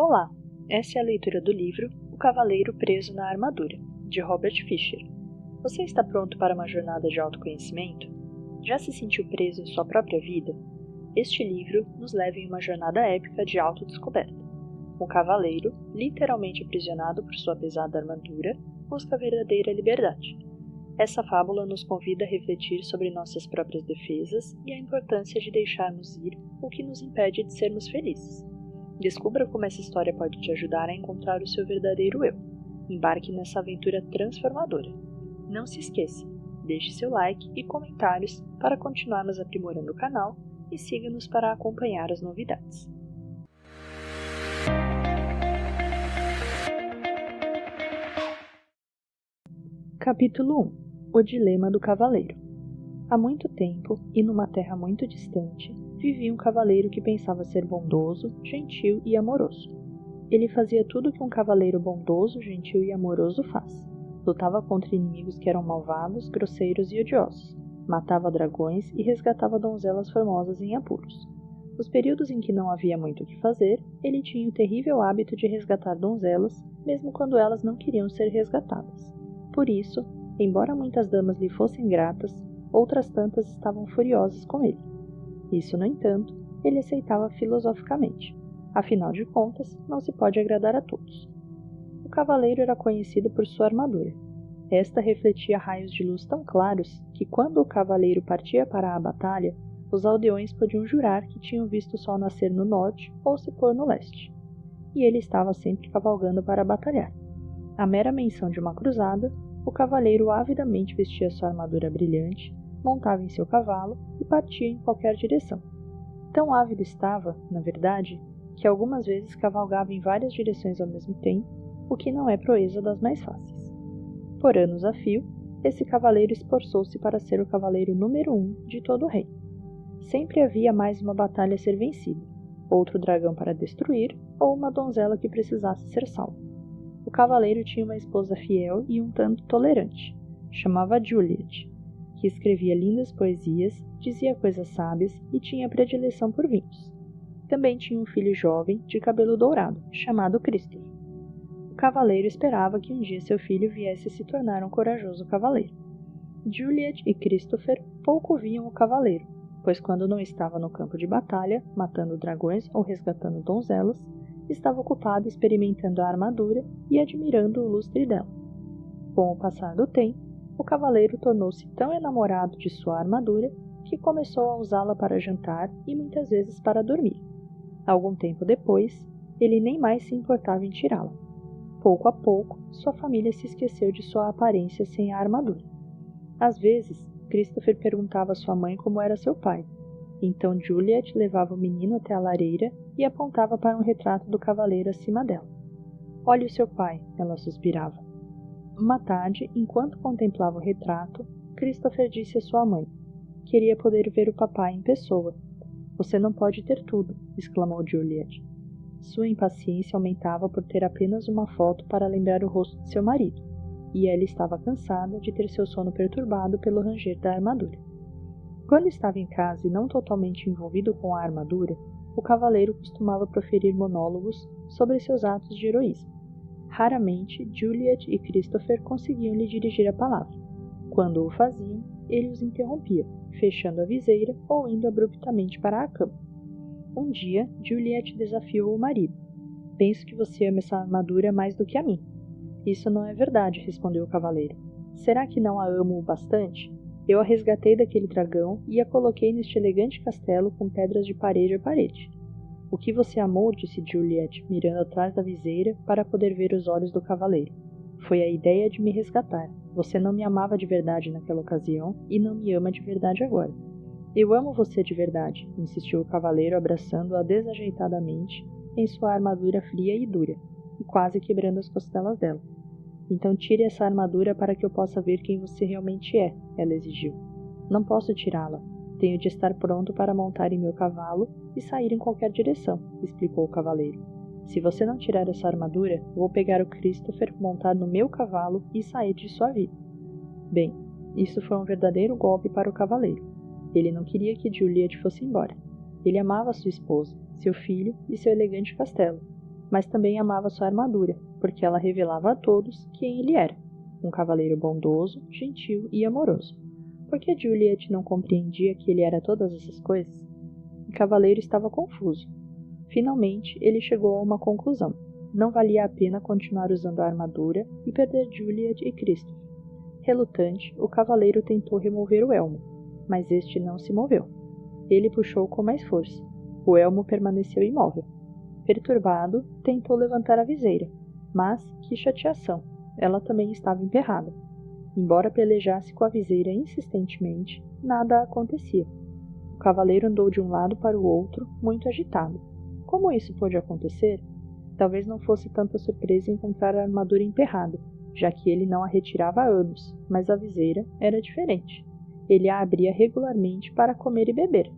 Olá, essa é a leitura do livro O Cavaleiro Preso na Armadura, de Robert Fisher. Você está pronto para uma jornada de autoconhecimento? Já se sentiu preso em sua própria vida? Este livro nos leva em uma jornada épica de autodescoberta. Um cavaleiro, literalmente aprisionado por sua pesada armadura, busca a verdadeira liberdade. Essa fábula nos convida a refletir sobre nossas próprias defesas e a importância de deixarmos ir o que nos impede de sermos felizes. Descubra como essa história pode te ajudar a encontrar o seu verdadeiro eu. Embarque nessa aventura transformadora. Não se esqueça, deixe seu like e comentários para continuarmos aprimorando o canal e siga-nos para acompanhar as novidades. Capítulo 1. O Dilema do Cavaleiro. Há muito tempo, e numa terra muito distante, vivia um cavaleiro que pensava ser bondoso, gentil e amoroso. Ele fazia tudo o que um cavaleiro bondoso, gentil e amoroso faz. Lutava contra inimigos que eram malvados, grosseiros e odiosos. Matava dragões e resgatava donzelas formosas em apuros. Nos períodos em que não havia muito o que fazer, ele tinha o terrível hábito de resgatar donzelas, mesmo quando elas não queriam ser resgatadas. Por isso, embora muitas damas lhe fossem gratas, outras tantas estavam furiosas com ele. Isso, no entanto, ele aceitava filosoficamente. Afinal de contas, não se pode agradar a todos. O cavaleiro era conhecido por sua armadura. Esta refletia raios de luz tão claros que, quando o cavaleiro partia para a batalha, os aldeões podiam jurar que tinham visto o sol nascer no norte ou se pôr no leste. E ele estava sempre cavalgando para batalhar. À mera menção de uma cruzada, o cavaleiro avidamente vestia sua armadura brilhante, montava em seu cavalo e partia em qualquer direção. Tão ávido estava, na verdade, que algumas vezes cavalgava em várias direções ao mesmo tempo, o que não é proeza das mais fáceis. Por anos a fio, esse cavaleiro esforçou-se para ser o cavaleiro número 1 de todo o reino. Sempre havia mais uma batalha a ser vencida, outro dragão para destruir ou uma donzela que precisasse ser salva. O cavaleiro tinha uma esposa fiel e um tanto tolerante. Chamava Juliet, que escrevia lindas poesias, dizia coisas sábias e tinha predileção por vinhos. Também tinha um filho jovem, de cabelo dourado, chamado Christopher. O cavaleiro esperava que um dia seu filho viesse a se tornar um corajoso cavaleiro. Juliet e Christopher pouco viam o cavaleiro, pois quando não estava no campo de batalha, matando dragões ou resgatando donzelas, estava ocupado experimentando a armadura e admirando o lustre dela. Com o passar do tempo, o cavaleiro tornou-se tão enamorado de sua armadura que começou a usá-la para jantar e muitas vezes para dormir. Algum tempo depois, ele nem mais se importava em tirá-la. Pouco a pouco, sua família se esqueceu de sua aparência sem a armadura. Às vezes, Christopher perguntava à sua mãe como era seu pai. Então Juliet levava o menino até a lareira e apontava para um retrato do cavaleiro acima dela. "Olhe o seu pai", ela suspirava. Uma tarde, enquanto contemplava o retrato, Christopher disse à sua mãe: "Queria poder ver o papai em pessoa." "Você não pode ter tudo", exclamou Juliet. Sua impaciência aumentava por ter apenas uma foto para lembrar o rosto de seu marido, e ela estava cansada de ter seu sono perturbado pelo ranger da armadura. Quando estava em casa e não totalmente envolvido com a armadura, o cavaleiro costumava proferir monólogos sobre seus atos de heroísmo. Raramente, Juliet e Christopher conseguiam lhe dirigir a palavra. Quando o faziam, ele os interrompia, fechando a viseira ou indo abruptamente para a cama. Um dia, Juliet desafiou o marido. "Penso que você ama essa armadura mais do que a mim." "Isso não é verdade", respondeu o cavaleiro. "Será que não a amo o bastante? Eu a resgatei daquele dragão e a coloquei neste elegante castelo com pedras de parede a parede." "O que você amou", disse Juliet, mirando atrás da viseira para poder ver os olhos do cavaleiro, "foi a ideia de me resgatar. Você não me amava de verdade naquela ocasião e não me ama de verdade agora." "Eu amo você de verdade", insistiu o cavaleiro, abraçando-a desajeitadamente em sua armadura fria e dura, e quase quebrando as costelas dela. "Então tire essa armadura para que eu possa ver quem você realmente é", ela exigiu. "Não posso tirá-la. Tenho de estar pronto para montar em meu cavalo e sair em qualquer direção", explicou o cavaleiro. "Se você não tirar essa armadura, vou pegar o Christopher, montar no meu cavalo e sair de sua vida." Bem, isso foi um verdadeiro golpe para o cavaleiro. Ele não queria que Juliet fosse embora. Ele amava sua esposa, seu filho e seu elegante castelo. mas também amava sua armadura, porque ela revelava a todos quem ele era, um cavaleiro bondoso, gentil e amoroso. Por que Juliet não compreendia que ele era todas essas coisas? O cavaleiro estava confuso. Finalmente, ele chegou a uma conclusão. Não valia a pena continuar usando a armadura e perder Juliet e Christopher. Relutante, o cavaleiro tentou remover o elmo, mas este não se moveu. Ele puxou com mais força. O elmo permaneceu imóvel. Perturbado, tentou levantar a viseira, mas, que chateação, ela também estava emperrada. Embora pelejasse com a viseira insistentemente, nada acontecia. O cavaleiro andou de um lado para o outro, muito agitado. Como isso pôde acontecer? Talvez não fosse tanta surpresa encontrar a armadura emperrada, já que ele não a retirava há anos, mas a viseira era diferente. Ele a abria regularmente para comer e beber.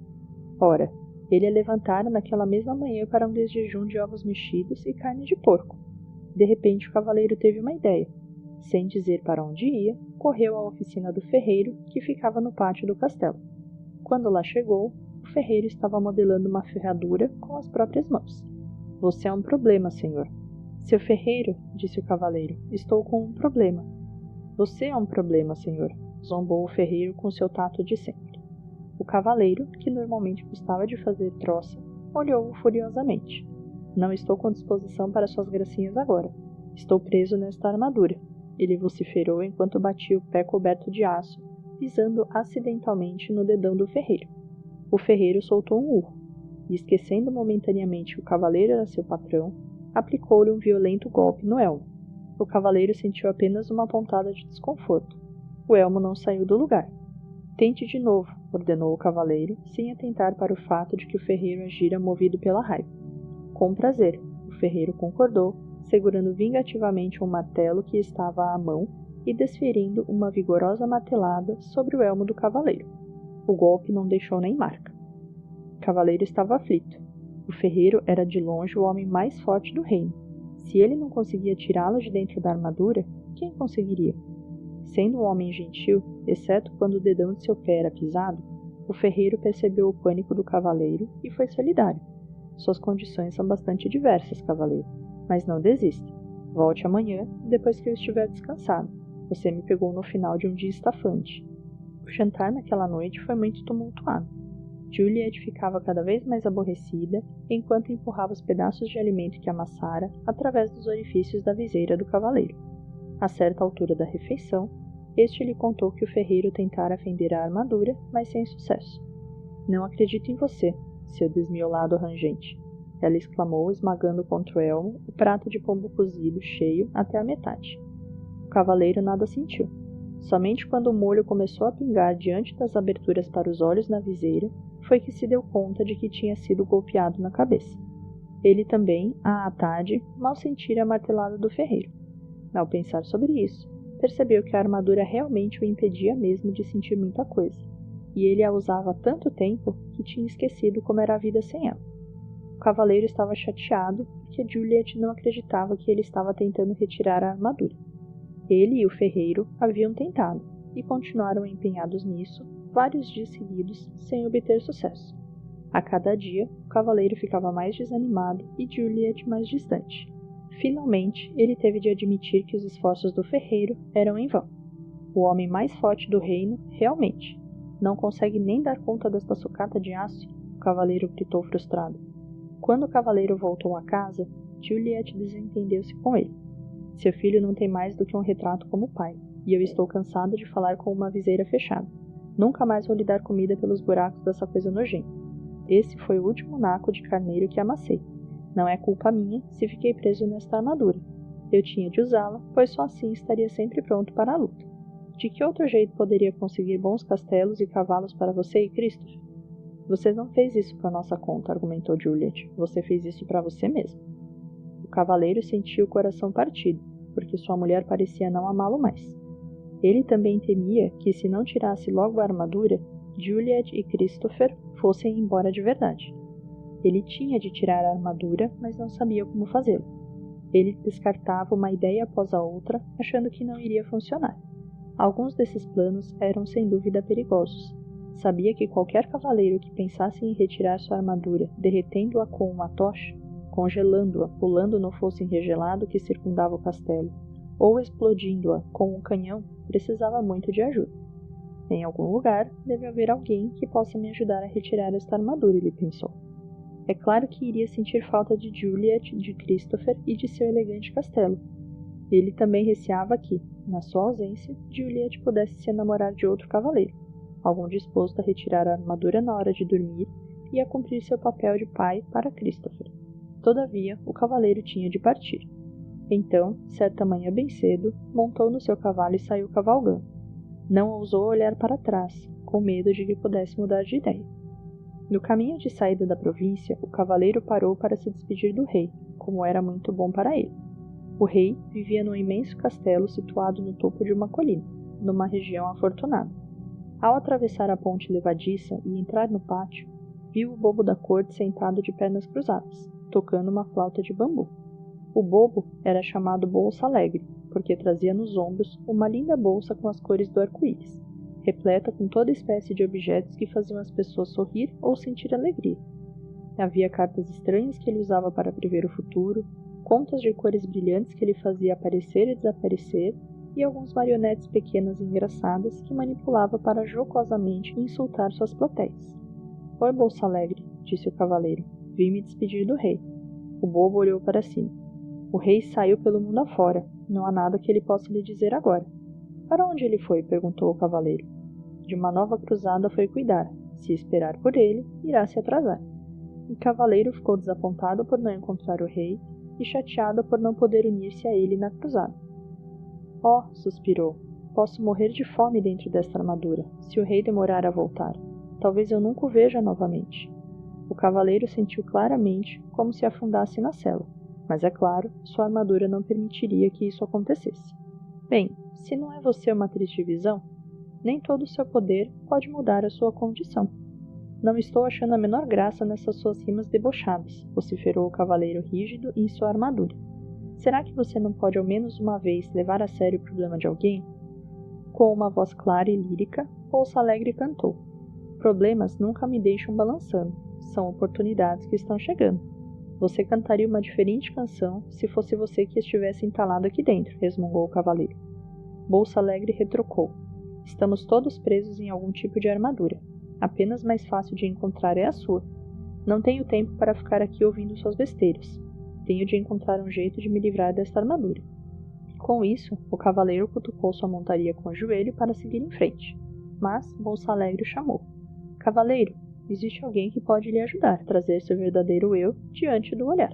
Ora, ele a levantara naquela mesma manhã para um desjejum de ovos mexidos e carne de porco. De repente o cavaleiro teve uma ideia. Sem dizer para onde ia, correu à oficina do ferreiro, que ficava no pátio do castelo. Quando lá chegou, o ferreiro estava modelando uma ferradura com as próprias mãos. Você é um problema, senhor. Seu ferreiro, disse o cavaleiro, estou com um problema. Você é um problema, senhor, zombou o ferreiro com seu tato de sempre. O cavaleiro, que normalmente gostava de fazer troça, olhou-o furiosamente. Não estou com disposição para suas gracinhas agora. Estou preso nesta armadura. Ele vociferou enquanto batia o pé coberto de aço, pisando acidentalmente no dedão do ferreiro. O ferreiro soltou um urro, e esquecendo momentaneamente que o cavaleiro era seu patrão, aplicou-lhe um violento golpe no elmo. O cavaleiro sentiu apenas uma pontada de desconforto. O elmo não saiu do lugar. Tente de novo, ordenou o cavaleiro, sem atentar para o fato de que o ferreiro agira movido pela raiva. Com prazer, o ferreiro concordou, segurando vingativamente um martelo que estava à mão e desferindo uma vigorosa martelada sobre o elmo do cavaleiro. O golpe não deixou nem marca. O cavaleiro estava aflito. O ferreiro era de longe o homem mais forte do reino. Se ele não conseguia tirá-lo de dentro da armadura, quem conseguiria? Sendo um homem gentil, exceto quando o dedão de seu pé era pisado, o ferreiro percebeu o pânico do cavaleiro e foi solidário. Suas condições são bastante diversas, cavaleiro, mas não desista. Volte amanhã, depois que eu estiver descansado. Você me pegou no final de um dia estafante. O jantar naquela noite foi muito tumultuado. Juliet ficava cada vez mais aborrecida, enquanto empurrava os pedaços de alimento que amassara através dos orifícios da viseira do cavaleiro. A certa altura da refeição, este lhe contou que o ferreiro tentara fender a armadura, mas sem sucesso. Não acredito em você, seu desmiolado rangente, ela exclamou, esmagando contra o elmo o prato de pombo cozido cheio até a metade. O cavaleiro nada sentiu. Somente quando o molho começou a pingar diante das aberturas para os olhos na viseira, foi que se deu conta de que tinha sido golpeado na cabeça. Ele também, à tarde, mal sentira a martelada do ferreiro. Ao pensar sobre isso, percebeu que a armadura realmente o impedia mesmo de sentir muita coisa, e ele a usava há tanto tempo que tinha esquecido como era a vida sem ela. O cavaleiro estava chateado porque Juliet não acreditava que ele estava tentando retirar a armadura. Ele e o ferreiro haviam tentado, e continuaram empenhados nisso vários dias seguidos sem obter sucesso. A cada dia, o cavaleiro ficava mais desanimado e Juliet mais distante. Finalmente, ele teve de admitir que os esforços do ferreiro eram em vão. O homem mais forte do reino, realmente, não consegue nem dar conta desta sucata de aço, o cavaleiro gritou frustrado. Quando o cavaleiro voltou a casa, Juliet desentendeu-se com ele. Seu filho não tem mais do que um retrato como pai, e eu estou cansado de falar com uma viseira fechada. Nunca mais vou lhe dar comida pelos buracos dessa coisa nojenta. Esse foi o último naco de carneiro que amassei. Não é culpa minha se fiquei preso nesta armadura. Eu tinha de usá-la, pois só assim estaria sempre pronto para a luta. De que outro jeito poderia conseguir bons castelos e cavalos para você e Christopher? Você não fez isso por nossa conta, argumentou Juliet. Você fez isso para você mesmo. O cavaleiro sentiu o coração partido, porque sua mulher parecia não amá-lo mais. Ele também temia que, se não tirasse logo a armadura, Juliet e Christopher fossem embora de verdade. Ele tinha de tirar a armadura, mas não sabia como fazê-lo. Ele descartava uma ideia após a outra, achando que não iria funcionar. Alguns desses planos eram sem dúvida perigosos. Sabia que qualquer cavaleiro que pensasse em retirar sua armadura, derretendo-a com uma tocha, congelando-a, pulando no fosso enregelado que circundava o castelo, ou explodindo-a com um canhão, precisava muito de ajuda. Em algum lugar deve haver alguém que possa me ajudar a retirar esta armadura, ele pensou. É claro que iria sentir falta de Juliet, de Christopher e de seu elegante castelo. Ele também receava que, na sua ausência, Juliet pudesse se enamorar de outro cavaleiro, algum disposto a retirar a armadura na hora de dormir e a cumprir seu papel de pai para Christopher. Todavia, o cavaleiro tinha de partir. Então, certa manhã bem cedo, montou no seu cavalo e saiu cavalgando. Não ousou olhar para trás, com medo de que pudesse mudar de ideia. No caminho de saída da província, o cavaleiro parou para se despedir do rei, como era muito bom para ele. O rei vivia num imenso castelo situado no topo de uma colina, numa região afortunada. Ao atravessar a ponte levadiça e entrar no pátio, viu o bobo da corte sentado de pernas cruzadas, tocando uma flauta de bambu. O bobo era chamado Bolsa Alegre, porque trazia nos ombros uma linda bolsa com as cores do arco-íris, repleta com toda espécie de objetos que faziam as pessoas sorrir ou sentir alegria. Havia cartas estranhas que ele usava para prever o futuro, contas de cores brilhantes que ele fazia aparecer e desaparecer, e alguns marionetes pequenas e engraçadas que manipulava para jocosamente insultar suas plateias. Oi, Bolsa Alegre, disse o cavaleiro. Vim me despedir do rei. O bobo olhou para cima. O rei saiu pelo mundo afora. Não há nada que ele possa lhe dizer agora. Para onde ele foi? Perguntou o cavaleiro. De uma nova cruzada foi cuidar. Se esperar por ele, irá se atrasar. O cavaleiro ficou desapontado por não encontrar o rei e chateado por não poder unir-se a ele na cruzada. Oh, suspirou, posso morrer de fome dentro desta armadura, se o rei demorar a voltar. Talvez eu nunca o veja novamente. O cavaleiro sentiu claramente como se afundasse na cela, mas é claro, sua armadura não permitiria que isso acontecesse. Bem, se não é você uma triste visão, nem todo o seu poder pode mudar a sua condição. Não estou achando a menor graça nessas suas rimas debochadas, vociferou o cavaleiro rígido em sua armadura. Será que você não pode ao menos uma vez levar a sério o problema de alguém? Com uma voz clara e lírica, Bolsa Alegre cantou. Problemas nunca me deixam balançando, são oportunidades que estão chegando. Você cantaria uma diferente canção se fosse você que estivesse entalado aqui dentro, resmungou o cavaleiro. Bolsa Alegre retrucou. Estamos todos presos em algum tipo de armadura. Apenas mais fácil de encontrar é a sua. Não tenho tempo para ficar aqui ouvindo suas besteiras. Tenho de encontrar um jeito de me livrar desta armadura. Com isso, o cavaleiro cutucou sua montaria com o joelho para seguir em frente. Mas Bolsa Alegre o chamou. Cavaleiro, existe alguém que pode lhe ajudar a trazer seu verdadeiro eu diante do olhar.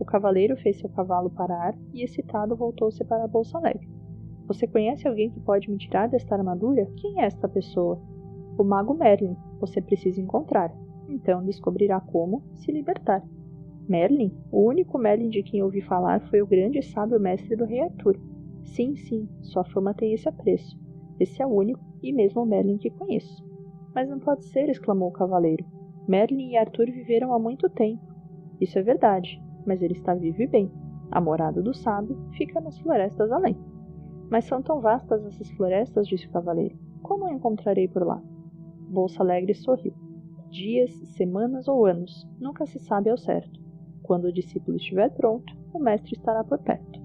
O cavaleiro fez seu cavalo parar e, excitado, voltou-se para Bolsa Alegre. Você conhece alguém que pode me tirar desta armadura? Quem é esta pessoa? O mago Merlin. Você precisa encontrar. Então descobrirá como se libertar. Merlin? O único Merlin de quem ouvi falar foi o grande e sábio mestre do rei Arthur. Sim, sua fama tem esse apreço. Esse é o único e mesmo Merlin que conheço. Mas não pode ser, exclamou o cavaleiro. Merlin e Arthur viveram há muito tempo. Isso é verdade, mas ele está vivo e bem. A morada do sábio fica nas florestas além. Mas são tão vastas essas florestas, disse o cavaleiro. Como eu encontrarei por lá? Bolsa Alegre sorriu. Dias, semanas ou anos, nunca se sabe ao certo. Quando o discípulo estiver pronto, o mestre estará por perto.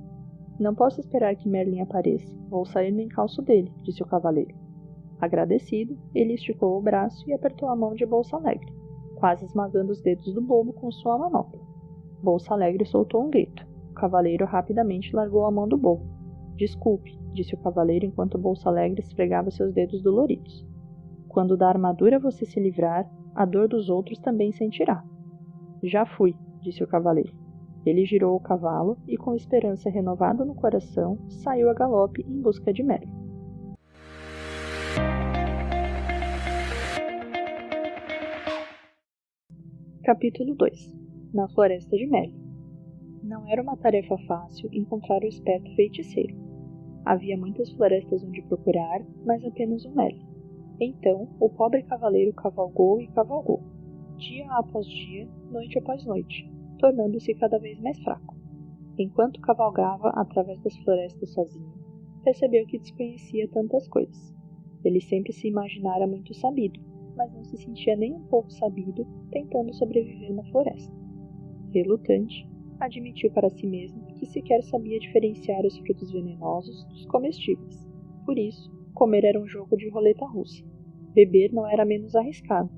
Não posso esperar que Merlin apareça. Vou sair no encalço dele, disse o cavaleiro. Agradecido, ele esticou o braço e apertou a mão de Bolsa Alegre, quase esmagando os dedos do bobo com sua manopla. Bolsa Alegre soltou um grito. O cavaleiro rapidamente largou a mão do bobo. Desculpe, disse o cavaleiro enquanto Bolsa Alegre esfregava seus dedos doloridos. Quando da armadura você se livrar, a dor dos outros também sentirá. Já fui, disse o cavaleiro. Ele girou o cavalo e, com esperança renovada no coração, saiu a galope em busca de Merlin. Capítulo 2. Na floresta de Merlin. Não era uma tarefa fácil encontrar o esperto feiticeiro. Havia muitas florestas onde procurar, mas apenas um Merlin. Então, o pobre cavaleiro cavalgou e cavalgou, dia após dia, noite após noite, tornando-se cada vez mais fraco. Enquanto cavalgava através das florestas sozinho, percebeu que desconhecia tantas coisas. Ele sempre se imaginara muito sabido, mas não se sentia nem um pouco sabido tentando sobreviver na floresta. Relutante, admitiu para si mesmo que sequer sabia diferenciar os frutos venenosos dos comestíveis. Por isso, comer era um jogo de roleta russa. Beber não era menos arriscado.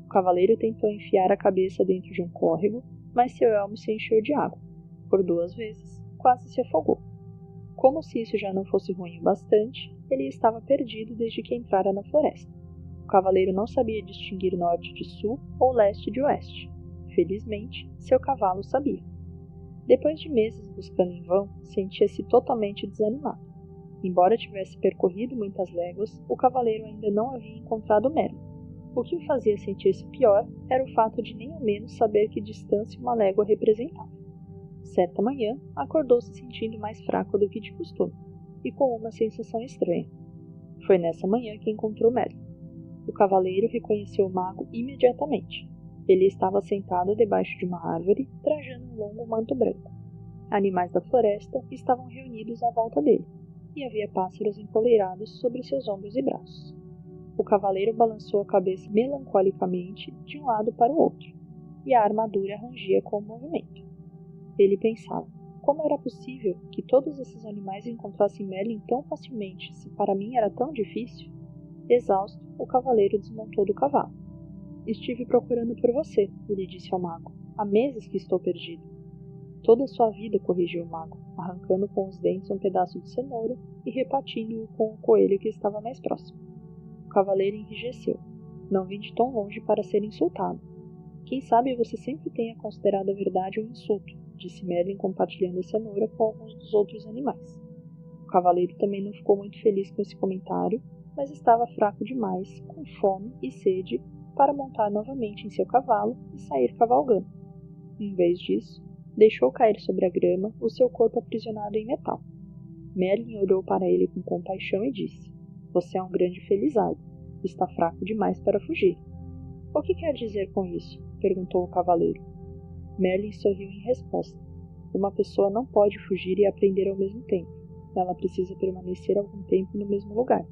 O cavaleiro tentou enfiar a cabeça dentro de um córrego, mas seu elmo se encheu de água. Por 2 vezes, quase se afogou. Como se isso já não fosse ruim o bastante, ele estava perdido desde que entrara na floresta. O cavaleiro não sabia distinguir norte de sul ou leste de oeste. Felizmente, seu cavalo sabia. Depois de meses buscando em vão, sentia-se totalmente desanimado. Embora tivesse percorrido muitas léguas, o cavaleiro ainda não havia encontrado Merlin. O que o fazia sentir-se pior era o fato de nem ao menos saber que distância uma légua representava. Certa manhã, acordou se sentindo mais fraco do que de costume, e com uma sensação estranha. Foi nessa manhã que encontrou Merlin. O cavaleiro reconheceu o mago imediatamente. Ele estava sentado debaixo de uma árvore, trajando um longo manto branco. Animais da floresta estavam reunidos à volta dele, e havia pássaros empoleirados sobre seus ombros e braços. O cavaleiro balançou a cabeça melancolicamente de um lado para o outro, e a armadura rangia com o movimento. Ele pensava, como era possível que todos esses animais encontrassem Merlin tão facilmente, se para mim era tão difícil? Exausto, o cavaleiro desmontou do cavalo. Estive procurando por você, ele disse ao mago. Há meses que estou perdido. Toda a sua vida, corrigiu o mago, arrancando com os dentes um pedaço de cenoura e repartindo-o com o coelho que estava mais próximo. O cavaleiro enrijeceu. Não vim de tão longe para ser insultado. Quem sabe você sempre tenha considerado a verdade um insulto, disse Merlin compartilhando a cenoura com alguns dos outros animais. O cavaleiro também não ficou muito feliz com esse comentário, mas estava fraco demais, com fome e sede, para montar novamente em seu cavalo e sair cavalgando. Em vez disso, deixou cair sobre a grama o seu corpo aprisionado em metal. Merlin olhou para ele com compaixão e disse: Você é um grande felizardo. Está fraco demais para fugir. O que quer dizer com isso? Perguntou o cavaleiro. Merlin sorriu em resposta. Uma pessoa não pode fugir e aprender ao mesmo tempo. Ela precisa permanecer algum tempo no mesmo lugar.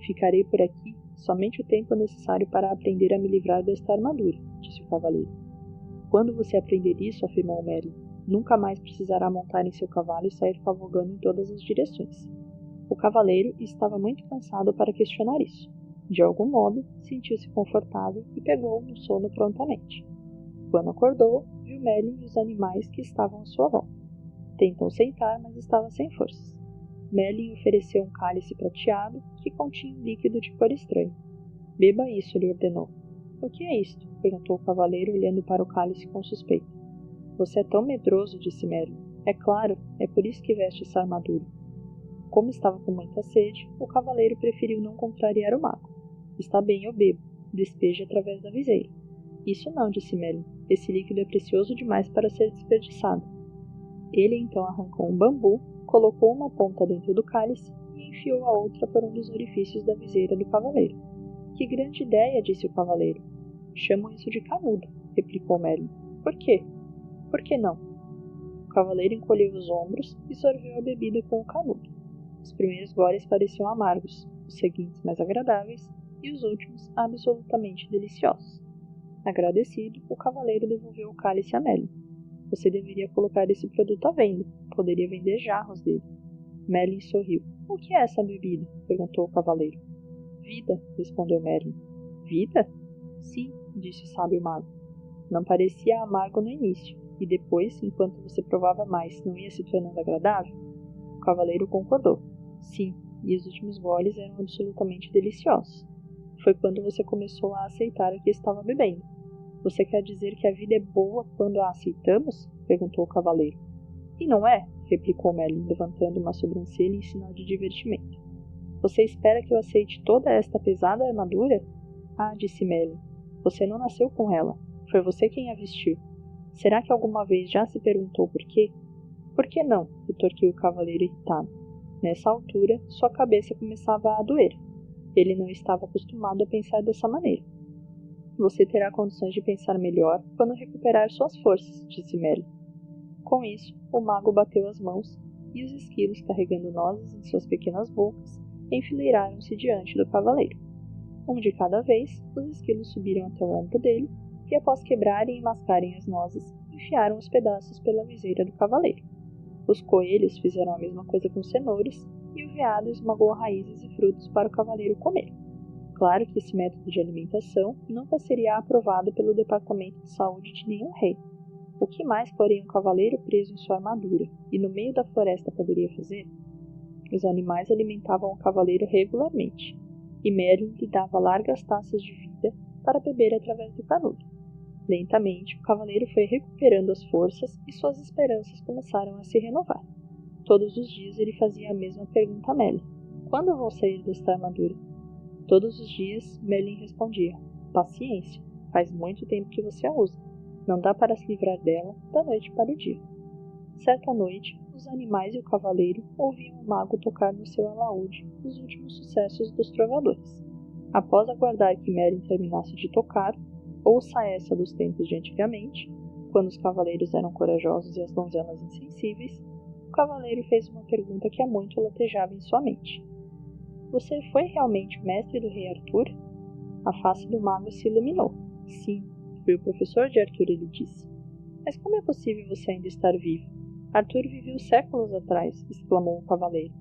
Ficarei por aqui somente o tempo necessário para aprender a me livrar desta armadura, disse o cavaleiro. Quando você aprender isso, afirmou Merlin, nunca mais precisará montar em seu cavalo e sair cavalgando em todas as direções. O cavaleiro estava muito cansado para questionar isso. De algum modo, sentiu-se confortável e pegou no sono prontamente. Quando acordou, viu Merlin e os animais que estavam à sua volta. Tentou sentar, mas estava sem forças. Merlin ofereceu um cálice prateado que continha um líquido de cor estranha. Beba isso, lhe ordenou. O que é isto? Perguntou o cavaleiro, olhando para o cálice com suspeita. Você é tão medroso, disse Merlin. É claro, é por isso que veste essa armadura. Como estava com muita sede, o cavaleiro preferiu não contrariar o mago. Está bem, eu bebo. Despeje através da viseira. Isso não, disse Merlin. Esse líquido é precioso demais para ser desperdiçado. Ele então arrancou um bambu, colocou uma ponta dentro do cálice e enfiou a outra por um dos orifícios da viseira do cavaleiro. Que grande ideia, disse o cavaleiro. Chamam isso de canudo, replicou Merlin. Por quê? Por que não? O cavaleiro encolheu os ombros e sorveu a bebida com o canudo. Os primeiros goles pareciam amargos, os seguintes mais agradáveis e os últimos absolutamente deliciosos. Agradecido, o cavaleiro devolveu o cálice a Merlin. Você deveria colocar esse produto à venda. Poderia vender jarros dele. Merlin sorriu. O que é essa bebida? Perguntou o cavaleiro. Vida, respondeu Merlin. Vida? Sim, disse o sábio mago. Não parecia amargo no início, e depois, enquanto você provava mais, não ia se tornando agradável? O cavaleiro concordou. Sim, e os últimos goles eram absolutamente deliciosos. Foi quando você começou a aceitar o que estava bebendo. Você quer dizer que a vida é boa quando a aceitamos? Perguntou o cavaleiro. E não é? Replicou Merlin, levantando uma sobrancelha em sinal de divertimento. Você espera que eu aceite toda esta pesada armadura? Ah, disse Merlin, você não nasceu com ela. Foi você quem a vestiu. Será que alguma vez já se perguntou por quê? Por que não? Retorquiu o cavaleiro irritado. Nessa altura, sua cabeça começava a doer. Ele não estava acostumado a pensar dessa maneira. Você terá condições de pensar melhor quando recuperar suas forças, disse Merlin. Com isso, o mago bateu as mãos e os esquilos, carregando nozes em suas pequenas bocas, enfileiraram-se diante do cavaleiro. Um de cada vez, os esquilos subiram até o ombro dele e, após quebrarem e mascarem as nozes, enfiaram os pedaços pela viseira do cavaleiro. Os coelhos fizeram a mesma coisa com cenouras, e o veado esmagou raízes e frutos para o cavaleiro comer. Claro que esse método de alimentação nunca seria aprovado pelo Departamento de Saúde de nenhum rei. O que mais, porém, um cavaleiro preso em sua armadura e no meio da floresta poderia fazer? Os animais alimentavam o cavaleiro regularmente, e Merlin lhe dava largas taças de vida para beber através do canudo. Lentamente, o cavaleiro foi recuperando as forças e suas esperanças começaram a se renovar. Todos os dias ele fazia a mesma pergunta a Merlin: quando vou sair desta armadura? Todos os dias, Merlin respondia: paciência, faz muito tempo que você a usa. Não dá para se livrar dela da noite para o dia. Certa noite, os animais e o cavaleiro ouviam o mago tocar no seu alaúde os últimos sucessos dos trovadores. Após aguardar que Merlin terminasse de tocar, ouça essa dos tempos de antigamente, quando os cavaleiros eram corajosos e as donzelas insensíveis, o cavaleiro fez uma pergunta que há muito latejava em sua mente. Você foi realmente o mestre do rei Arthur? A face do mago se iluminou. Sim, fui o professor de Arthur, ele disse. Mas como é possível você ainda estar vivo? Arthur viveu séculos atrás, exclamou o cavaleiro.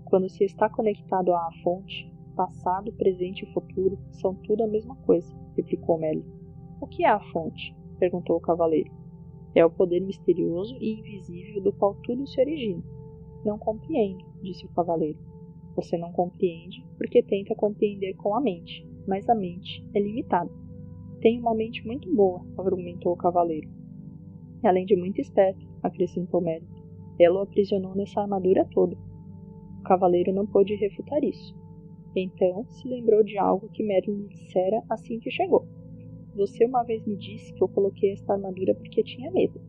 Quando se está conectado à fonte, passado, presente e futuro são tudo a mesma coisa, replicou Merlin. O que é a fonte? Perguntou o cavaleiro. É o poder misterioso e invisível do qual tudo se origina. Não compreendo, disse o cavaleiro. Você não compreende porque tenta compreender com a mente, mas a mente é limitada. Tenho uma mente muito boa, argumentou o cavaleiro. Além de muito esperto, acrescentou Merlin. Ela o aprisionou nessa armadura toda. O cavaleiro não pôde refutar isso. Então se lembrou de algo que Merlin lhe dissera assim que chegou. Você uma vez me disse que eu coloquei esta armadura porque tinha medo.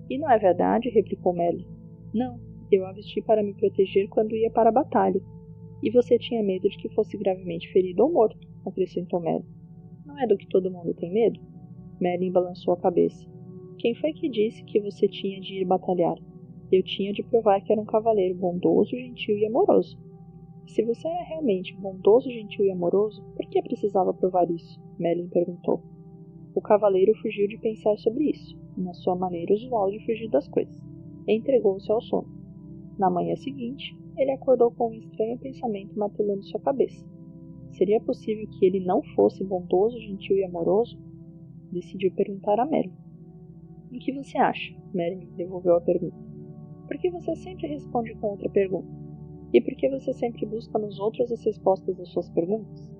E não é verdade? Replicou Merlin. Não, eu a vesti para me proteger quando ia para a batalha. E você tinha medo de que fosse gravemente ferido ou morto, acrescentou Merlin. Não é do que todo mundo tem medo? Merlin balançou a cabeça. Quem foi que disse que você tinha de ir batalhar? Eu tinha de provar que era um cavaleiro bondoso, gentil e amoroso. Se você era realmente bondoso, gentil e amoroso, por que precisava provar isso? Merlin perguntou. O cavaleiro fugiu de pensar sobre isso, na sua maneira usual de fugir das coisas, e entregou-se ao sono. Na manhã seguinte, ele acordou com um estranho pensamento martelando sua cabeça. Seria possível que ele não fosse bondoso, gentil e amoroso? Decidiu perguntar a Merlin. O que você acha? Merlin devolveu a pergunta. Por que você sempre responde com outra pergunta? E por que você sempre busca nos outros as respostas das suas perguntas?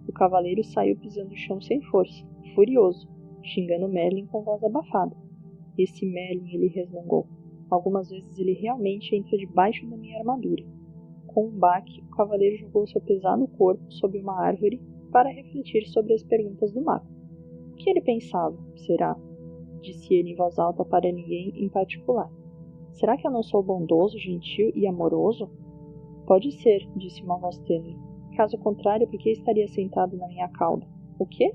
O cavaleiro saiu pisando o chão sem força, furioso, xingando Merlin com voz abafada. Esse Merlin, ele resmungou. Algumas vezes ele realmente entra debaixo da minha armadura. Com um baque, o cavaleiro jogou seu pesado corpo sob uma árvore para refletir sobre as perguntas do mago. O que ele pensava, será? Disse ele em voz alta para ninguém em particular. Será que eu não sou bondoso, gentil e amoroso? Pode ser, disse uma voz tênue. Caso contrário, por que estaria sentado na minha cauda? O quê?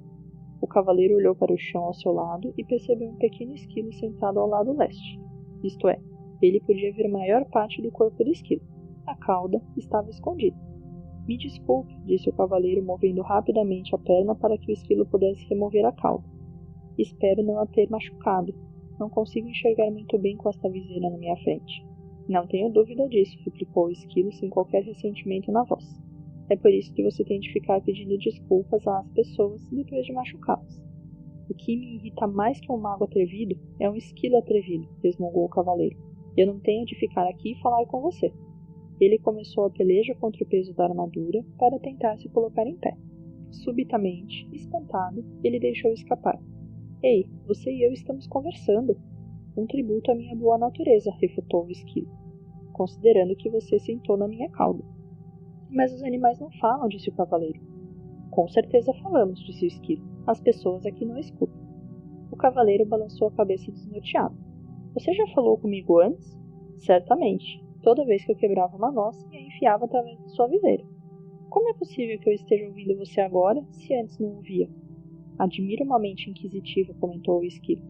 O cavaleiro olhou para o chão ao seu lado e percebeu um pequeno esquilo sentado ao lado leste. Isto é, ele podia ver a maior parte do corpo do esquilo. A cauda estava escondida. Me desculpe, disse o cavaleiro, movendo rapidamente a perna para que o esquilo pudesse remover a cauda. Espero não a ter machucado. Não consigo enxergar muito bem com esta viseira na minha frente. Não tenho dúvida disso, replicou o esquilo sem qualquer ressentimento na voz. É por isso que você tem de ficar pedindo desculpas às pessoas depois de machucá-las. O que me irrita mais que um mago atrevido é um esquilo atrevido, resmungou o cavaleiro. Eu não tenho de ficar aqui e falar com você. Ele começou a peleja contra o peso da armadura para tentar se colocar em pé. Subitamente, espantado, ele deixou escapar. Ei, você e eu estamos conversando. Um tributo à minha boa natureza, refutou o esquilo, considerando que você sentou na minha cauda. Mas os animais não falam, disse o cavaleiro. Com certeza falamos, disse o esquilo. As pessoas aqui não escutam. O cavaleiro balançou a cabeça desnorteado. Você já falou comigo antes? Certamente. Toda vez que eu quebrava uma noz e a enfiava através da sua viseira. Como é possível que eu esteja ouvindo você agora, se antes não ouvia? Admiro uma mente inquisitiva, comentou o esquilo.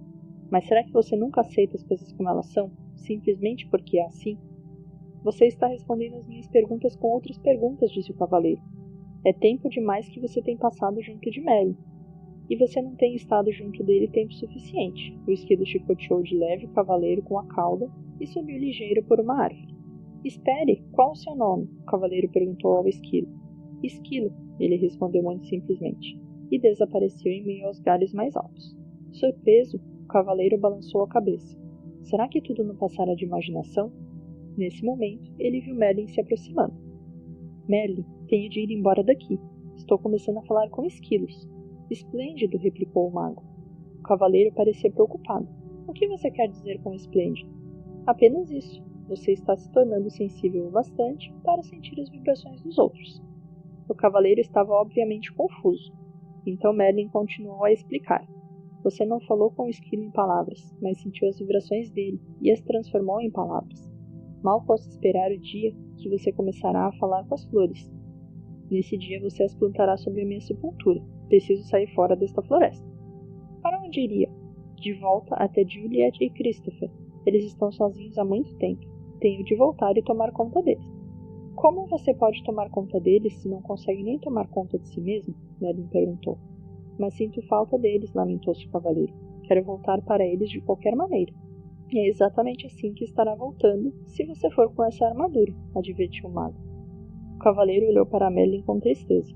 Mas será que você nunca aceita as coisas como elas são, simplesmente porque é assim? Você está respondendo as minhas perguntas com outras perguntas, disse o cavaleiro. É tempo demais que você tem passado junto de Merlin. e você não tem estado junto dele tempo suficiente. O esquilo chicoteou de leve o cavaleiro com a cauda e subiu ligeiro por uma árvore. Espere, qual o seu nome? O cavaleiro perguntou ao esquilo. Esquilo, ele respondeu muito simplesmente, e desapareceu em meio aos galhos mais altos. Surpreso, o cavaleiro balançou a cabeça. Será que tudo não passara de imaginação? Nesse momento, ele viu Merlin se aproximando. Merlin, tenho de ir embora daqui. Estou começando a falar com esquilos. Esplêndido, replicou o mago. O cavaleiro parecia preocupado. O que você quer dizer com esplêndido? Apenas isso. Você está se tornando sensível o bastante para sentir as vibrações dos outros. O cavaleiro estava obviamente confuso. Então Merlin continuou a explicar. Você não falou com o esquilo em palavras, mas sentiu as vibrações dele e as transformou em palavras. Mal posso esperar o dia que você começará a falar com as flores. Nesse dia você as plantará sobre a minha sepultura. Preciso sair fora desta floresta. Para onde iria? De volta até Juliet e Christopher. Eles estão sozinhos há muito tempo. Tenho de voltar e tomar conta deles. Como você pode tomar conta deles se não consegue nem tomar conta de si mesmo? Merlin perguntou. Mas sinto falta deles, lamentou-se o cavaleiro. Quero voltar para eles de qualquer maneira. E é exatamente assim que estará voltando, se você for com essa armadura, advertiu o mago. O cavaleiro olhou para Merlin com tristeza.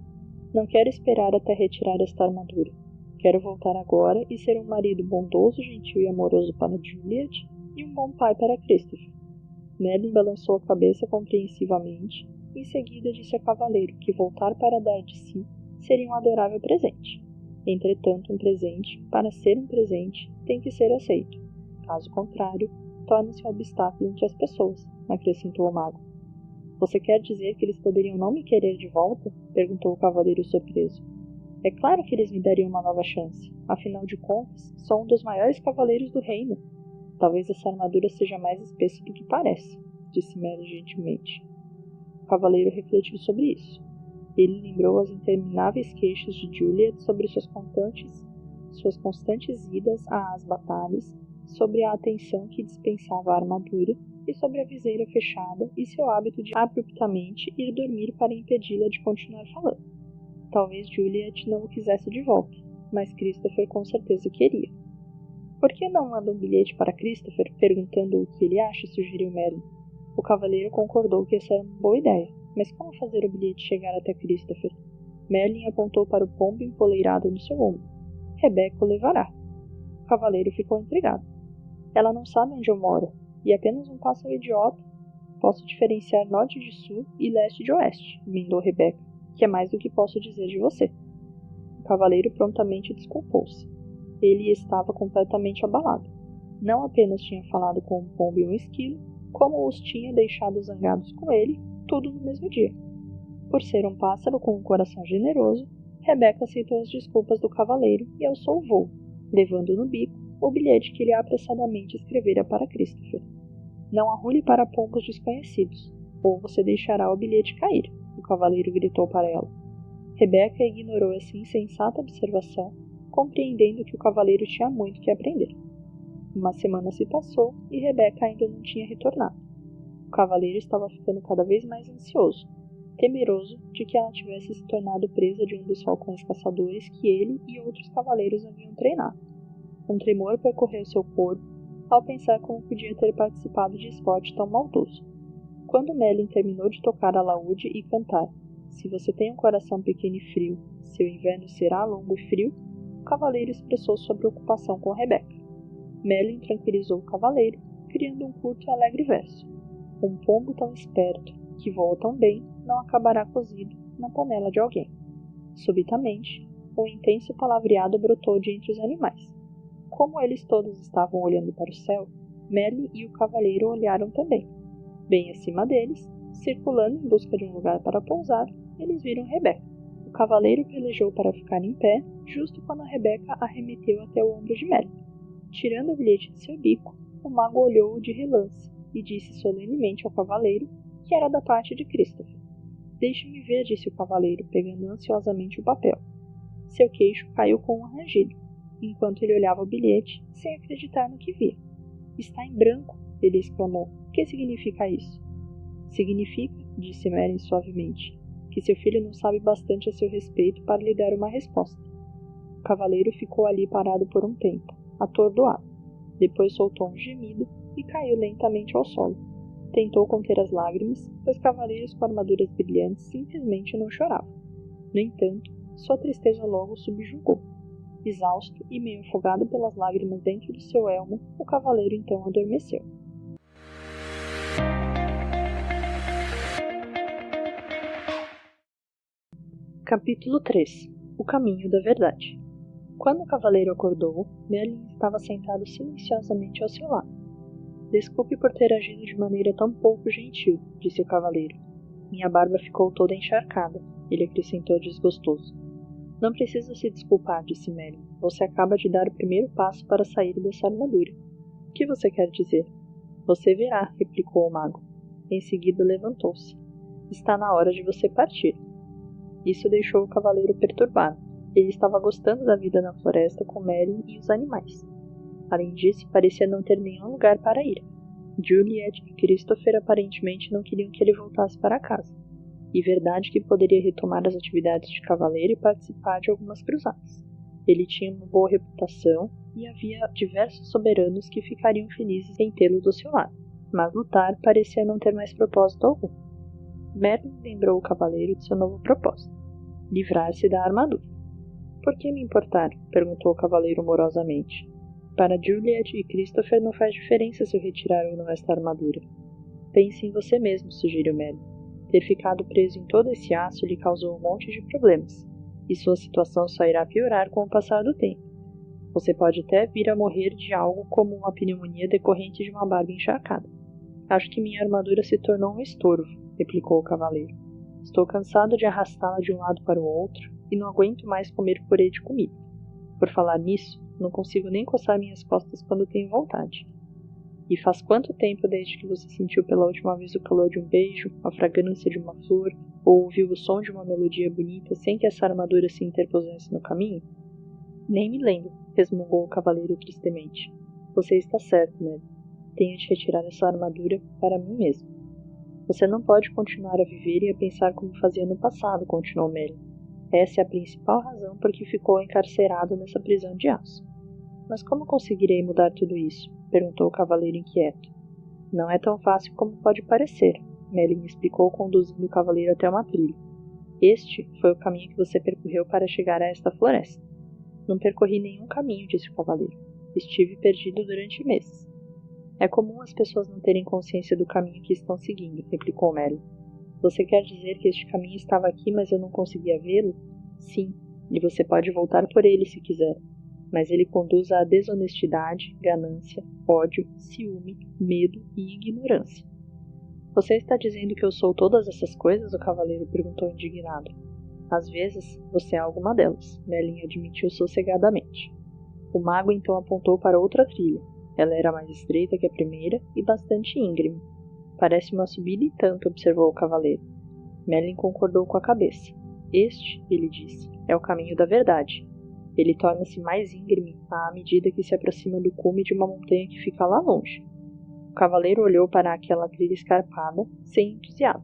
Não quero esperar até retirar esta armadura. Quero voltar agora e ser um marido bondoso, gentil e amoroso para Juliet e um bom pai para Christopher. Merlin balançou a cabeça compreensivamente e em seguida disse ao cavaleiro que voltar para dar de si seria um adorável presente. Entretanto, um presente, para ser um presente, tem que ser aceito. Caso contrário, torna-se um obstáculo entre as pessoas, acrescentou o mago. Você quer dizer que eles poderiam não me querer de volta? Perguntou o cavaleiro surpreso. É claro que eles me dariam uma nova chance. Afinal de contas, sou um dos maiores cavaleiros do reino. Talvez essa armadura seja mais espessa do que parece, disse Merlin gentilmente. O cavaleiro refletiu sobre isso. Ele lembrou as intermináveis queixas de Juliet sobre suas constantes idas às batalhas, sobre a atenção que dispensava a armadura e sobre a viseira fechada e seu hábito de abruptamente ir dormir para impedi-la de continuar falando. Talvez Juliet não o quisesse de volta, mas Christopher com certeza queria. Por que não manda um bilhete para Christopher perguntando o que ele acha? Sugeriu Merlin. O cavaleiro concordou que essa era uma boa ideia, mas como fazer o bilhete chegar até Christopher? Merlin apontou para o pombo empoleirado no seu ombro. Rebecca o levará. O cavaleiro ficou intrigado. Ela não sabe onde eu moro, e apenas um pássaro idiota. Posso diferenciar norte de sul e leste de oeste, emendou Rebecca, que é mais do que posso dizer de você. O cavaleiro prontamente desculpou-se. Ele estava completamente abalado. Não apenas tinha falado com um pombo e um esquilo, como os tinha deixado zangados com ele, tudo no mesmo dia. Por ser um pássaro com um coração generoso, Rebecca aceitou as desculpas do cavaleiro e alçou o voo, levando no bico o bilhete que ele apressadamente escrevera para Christopher. Não arrule para pombos desconhecidos, ou você deixará o bilhete cair, o cavaleiro gritou para ela. Rebecca ignorou essa insensata observação, compreendendo que o cavaleiro tinha muito que aprender. Uma semana se passou e Rebecca ainda não tinha retornado. O cavaleiro estava ficando cada vez mais ansioso, temeroso de que ela tivesse se tornado presa de um dos falcões caçadores que ele e outros cavaleiros haviam treinado. Um tremor percorreu seu corpo ao pensar como podia ter participado de esporte tão maldoso. Quando Merlin terminou de tocar alaúde e cantar "Se você tem um coração pequeno e frio, seu inverno será longo e frio", o cavaleiro expressou sua preocupação com Rebecca. Merlin tranquilizou o cavaleiro, criando um curto e alegre verso. Um pombo tão esperto, que voa tão bem, não acabará cozido na panela de alguém. Subitamente, um intenso palavreado brotou de entre os animais. Como eles todos estavam olhando para o céu, Merlin e o cavaleiro olharam também. Bem acima deles, circulando em busca de um lugar para pousar, eles viram Rebecca. O cavaleiro pelejou para ficar em pé, justo quando a Rebecca arremeteu até o ombro de Merlin. Tirando o bilhete de seu bico, o mago olhou-o de relance e disse solenemente ao cavaleiro que era da parte de Christopher. Deixe-me ver, disse o cavaleiro, pegando ansiosamente o papel. Seu queixo caiu com um rangido, enquanto ele olhava o bilhete, sem acreditar no que via. Está em branco, ele exclamou. O que significa isso? Significa, disse Merlin suavemente, que seu filho não sabe bastante a seu respeito para lhe dar uma resposta. O cavaleiro ficou ali parado por um tempo, atordoado. Depois soltou um gemido e caiu lentamente ao solo. Tentou conter as lágrimas, pois cavaleiros com armaduras brilhantes simplesmente não choravam. No entanto, sua tristeza logo o subjugou. Exausto e meio afogado pelas lágrimas dentro do seu elmo, o cavaleiro então adormeceu. Capítulo 3 O Caminho da Verdade. Quando o cavaleiro acordou, Merlin estava sentado silenciosamente ao seu lado. Desculpe por ter agido de maneira tão pouco gentil, disse o cavaleiro. Minha barba ficou toda encharcada, ele acrescentou desgostoso. Não precisa se desculpar, disse Merlin. Você acaba de dar o primeiro passo para sair dessa armadura. O que você quer dizer? Você verá, replicou o mago. Em seguida levantou-se. Está na hora de você partir. Isso deixou o cavaleiro perturbado. Ele estava gostando da vida na floresta com Merlin e os animais. Além disso, parecia não ter nenhum lugar para ir. Juliet e Christopher aparentemente não queriam que ele voltasse para casa. E verdade que poderia retomar as atividades de cavaleiro e participar de algumas cruzadas. Ele tinha uma boa reputação e havia diversos soberanos que ficariam felizes em tê-lo do seu lado. Mas lutar parecia não ter mais propósito algum. Merlin lembrou o cavaleiro de seu novo propósito: livrar-se da armadura. Por que me importar? Perguntou o cavaleiro morosamente. Para Juliet e Christopher não faz diferença se eu retirar ou não esta armadura. Pense em você mesmo, sugeriu Merlin. Ter ficado preso em todo esse aço lhe causou um monte de problemas, e sua situação só irá piorar com o passar do tempo. Você pode até vir a morrer de algo como uma pneumonia decorrente de uma barba encharcada. Acho que minha armadura se tornou um estorvo, replicou o cavaleiro. Estou cansado de arrastá-la de um lado para o outro e não aguento mais comer purê de comida. Por falar nisso, não consigo nem coçar minhas costas quando tenho vontade. E faz quanto tempo desde que você sentiu pela última vez o calor de um beijo, a fragrância de uma flor, ou ouviu o som de uma melodia bonita sem que essa armadura se interpusesse no caminho? Nem me lembro, resmungou o cavaleiro tristemente. Você está certo, Merlin. Tenho de retirar essa armadura para mim mesmo. Você não pode continuar a viver e a pensar como fazia no passado, continuou Merlin. Essa é a principal razão por que ficou encarcerado nessa prisão de aço. Mas como conseguirei mudar tudo isso? Perguntou o cavaleiro inquieto. Não é tão fácil como pode parecer, Merlin explicou, conduzindo o cavaleiro até uma trilha. Este foi o caminho que você percorreu para chegar a esta floresta. Não percorri nenhum caminho, disse o cavaleiro. Estive perdido durante meses. É comum as pessoas não terem consciência do caminho que estão seguindo, replicou Merlin. Você quer dizer que este caminho estava aqui, mas eu não conseguia vê-lo? Sim, e você pode voltar por ele se quiser. Mas ele conduz à desonestidade, ganância, ódio, ciúme, medo e ignorância. Você está dizendo que eu sou todas essas coisas? O cavaleiro perguntou indignado. Às vezes, você é alguma delas, Merlin admitiu sossegadamente. O mago então apontou para outra trilha. Ela era mais estreita que a primeira e bastante íngreme. Parece uma subida e tanto, observou o cavaleiro. Merlin concordou com a cabeça. Este, ele disse, é o caminho da verdade. Ele torna-se mais íngreme à medida que se aproxima do cume de uma montanha que fica lá longe. O cavaleiro olhou para aquela trilha escarpada, sem entusiasmo.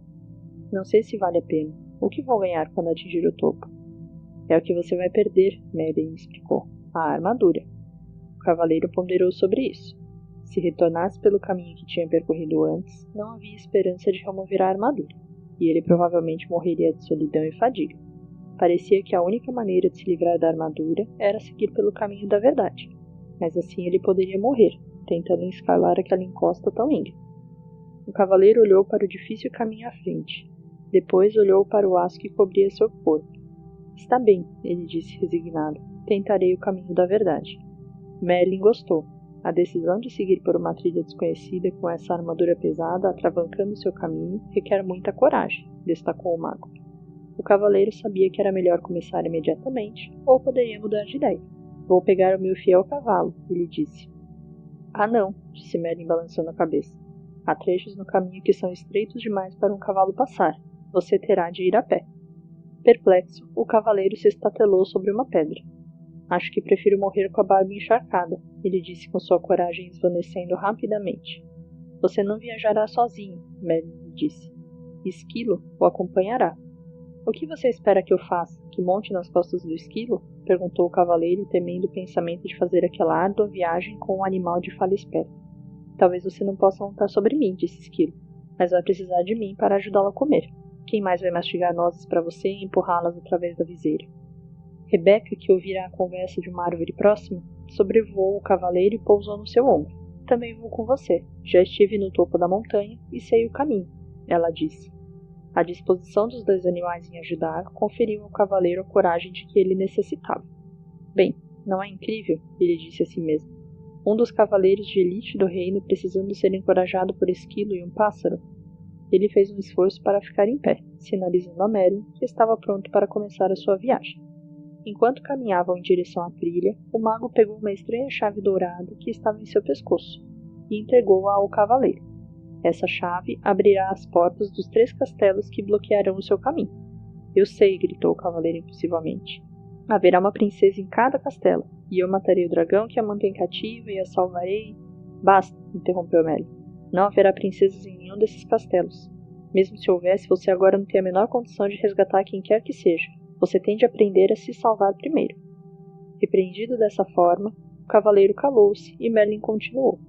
Não sei se vale a pena. O que vou ganhar quando atingir o topo? É o que você vai perder, Merlin explicou. A armadura. O cavaleiro ponderou sobre isso. Se retornasse pelo caminho que tinha percorrido antes, não havia esperança de remover a armadura, e ele provavelmente morreria de solidão e fadiga. Parecia que a única maneira de se livrar da armadura era seguir pelo caminho da verdade, mas assim ele poderia morrer, tentando escalar aquela encosta tão íngreme. O cavaleiro olhou para o difícil caminho à frente. Depois olhou para o aço que cobria seu corpo. Está bem, ele disse resignado. Tentarei o caminho da verdade. Merlin gostou. A decisão de seguir por uma trilha desconhecida com essa armadura pesada atravancando seu caminho requer muita coragem, destacou o mago. O cavaleiro sabia que era melhor começar imediatamente, ou poderia mudar de ideia. Vou pegar o meu fiel cavalo, ele disse. Ah não, disse Merlin balançando a cabeça. Há trechos no caminho que são estreitos demais para um cavalo passar. Você terá de ir a pé. Perplexo, o cavaleiro se estatelou sobre uma pedra. Acho que prefiro morrer com a barba encharcada, ele disse com sua coragem esvanecendo rapidamente. Você não viajará sozinho, Merlin disse. Esquilo o acompanhará. O que você espera que eu faça? Que monte nas costas do esquilo? perguntou o cavaleiro, temendo o pensamento de fazer aquela árdua viagem com um animal de fala esperta. Talvez você não possa montar sobre mim, disse Esquilo, mas vai precisar de mim para ajudá-la a comer. Quem mais vai mastigar nozes para você e empurrá-las através da viseira? Rebeca, que ouvira a conversa de uma árvore próxima, sobrevoou o cavaleiro e pousou no seu ombro. Também vou com você. Já estive no topo da montanha e sei o caminho, ela disse. A disposição dos dois animais em ajudar conferiu ao cavaleiro a coragem de que ele necessitava. Bem, não é incrível? Ele disse a si mesmo. Um dos cavaleiros de elite do reino precisando ser encorajado por Esquilo e um pássaro. Ele fez um esforço para ficar em pé, sinalizando a Merlin que estava pronto para começar a sua viagem. Enquanto caminhavam em direção à trilha, o mago pegou uma estranha chave dourada que estava em seu pescoço e entregou-a ao cavaleiro. Essa chave abrirá as portas dos 3 castelos que bloquearão o seu caminho. Eu sei, gritou o cavaleiro impulsivamente. Haverá uma princesa em cada castelo, e eu matarei o dragão que a mantém cativa e a salvarei. Basta, interrompeu Merlin. Não haverá princesas em nenhum desses castelos. Mesmo se houvesse, você agora não tem a menor condição de resgatar quem quer que seja. Você tem de aprender a se salvar primeiro. Repreendido dessa forma, o cavaleiro calou-se e Merlin continuou.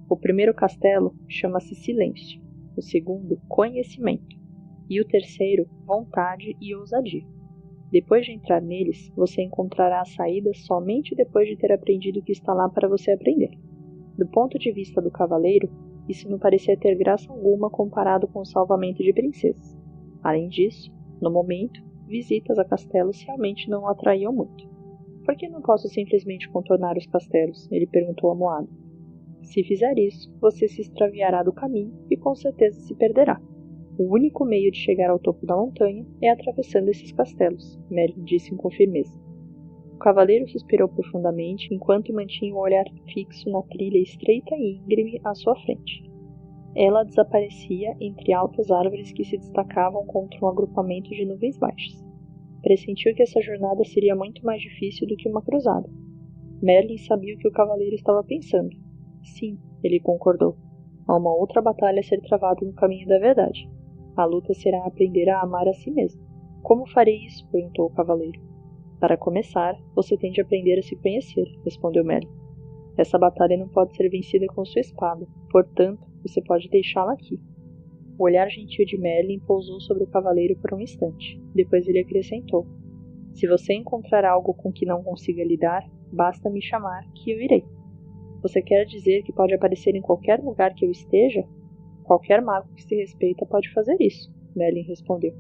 O primeiro castelo chama-se Silêncio, o segundo, Conhecimento, e o terceiro, Vontade e Ousadia. Depois de entrar neles, você encontrará a saída somente depois de ter aprendido o que está lá para você aprender. Do ponto de vista do cavaleiro, isso não parecia ter graça alguma comparado com o salvamento de princesas. Além disso, no momento, visitas a castelos realmente não o atraíam muito. Por que não posso simplesmente contornar os castelos? Ele perguntou amuado. Se fizer isso, você se extraviará do caminho e com certeza se perderá. O único meio de chegar ao topo da montanha é atravessando esses castelos, Merlin disse com firmeza. O cavaleiro suspirou profundamente enquanto mantinha o olhar fixo na trilha estreita e íngreme à sua frente. Ela desaparecia entre altas árvores que se destacavam contra um agrupamento de nuvens baixas. Pressentiu que essa jornada seria muito mais difícil do que uma cruzada. Merlin sabia o que o cavaleiro estava pensando. Sim, ele concordou. Há uma outra batalha a ser travada no caminho da verdade. A luta será aprender a amar a si mesmo. Como farei isso? Perguntou o cavaleiro. Para começar, você tem de aprender a se conhecer, respondeu Merlin. Essa batalha não pode ser vencida com sua espada, portanto, você pode deixá-la aqui. O olhar gentil de Merlin pousou sobre o cavaleiro por um instante. Depois ele acrescentou. Se você encontrar algo com que não consiga lidar, basta me chamar que eu irei. Você quer dizer que pode aparecer em qualquer lugar que eu esteja? Qualquer mago que se respeita pode fazer isso, Merlin respondeu,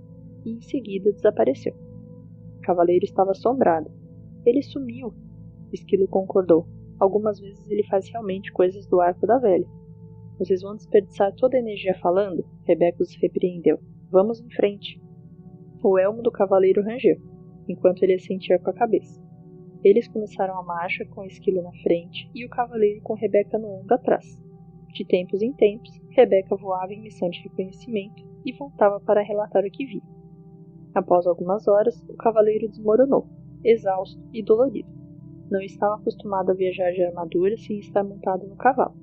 e em seguida desapareceu. O cavaleiro estava assombrado. Ele sumiu. Esquilo concordou. Algumas vezes ele faz realmente coisas do arco da velha. Vocês vão desperdiçar toda a energia falando? Rebeca os repreendeu. Vamos em frente. O elmo do cavaleiro rangeu, enquanto ele assentia com a cabeça. Eles começaram a marcha com Esquilo na frente e o cavaleiro com Rebeca no ombro atrás. De tempos em tempos, Rebeca voava em missão de reconhecimento e voltava para relatar o que via. Após algumas horas, o cavaleiro desmoronou, exausto e dolorido. Não estava acostumado a viajar de armadura sem estar montado no cavalo.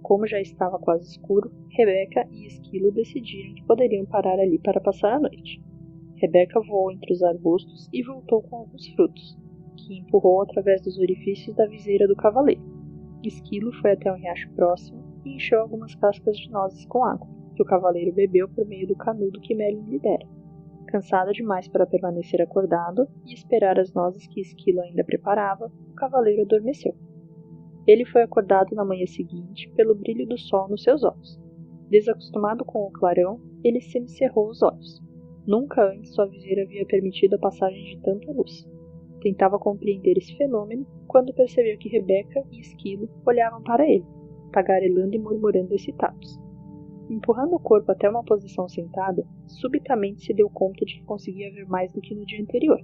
Como já estava quase escuro, Rebeca e Esquilo decidiram que poderiam parar ali para passar a noite. Rebeca voou entre os arbustos e voltou com alguns frutos, que empurrou através dos orifícios da viseira do cavaleiro. Esquilo foi até um riacho próximo e encheu algumas cascas de nozes com água, que o cavaleiro bebeu por meio do canudo que Merlin lhe dera. Cansado demais para permanecer acordado e esperar as nozes que Esquilo ainda preparava, o cavaleiro adormeceu. Ele foi acordado na manhã seguinte pelo brilho do sol nos seus olhos. Desacostumado com o clarão, ele semicerrou os olhos. Nunca antes sua viseira havia permitido a passagem de tanta luz. Tentava compreender esse fenômeno quando percebeu que Rebeca e Esquilo olhavam para ele, tagarelando e murmurando excitados. Empurrando o corpo até uma posição sentada, subitamente se deu conta de que conseguia ver mais do que no dia anterior,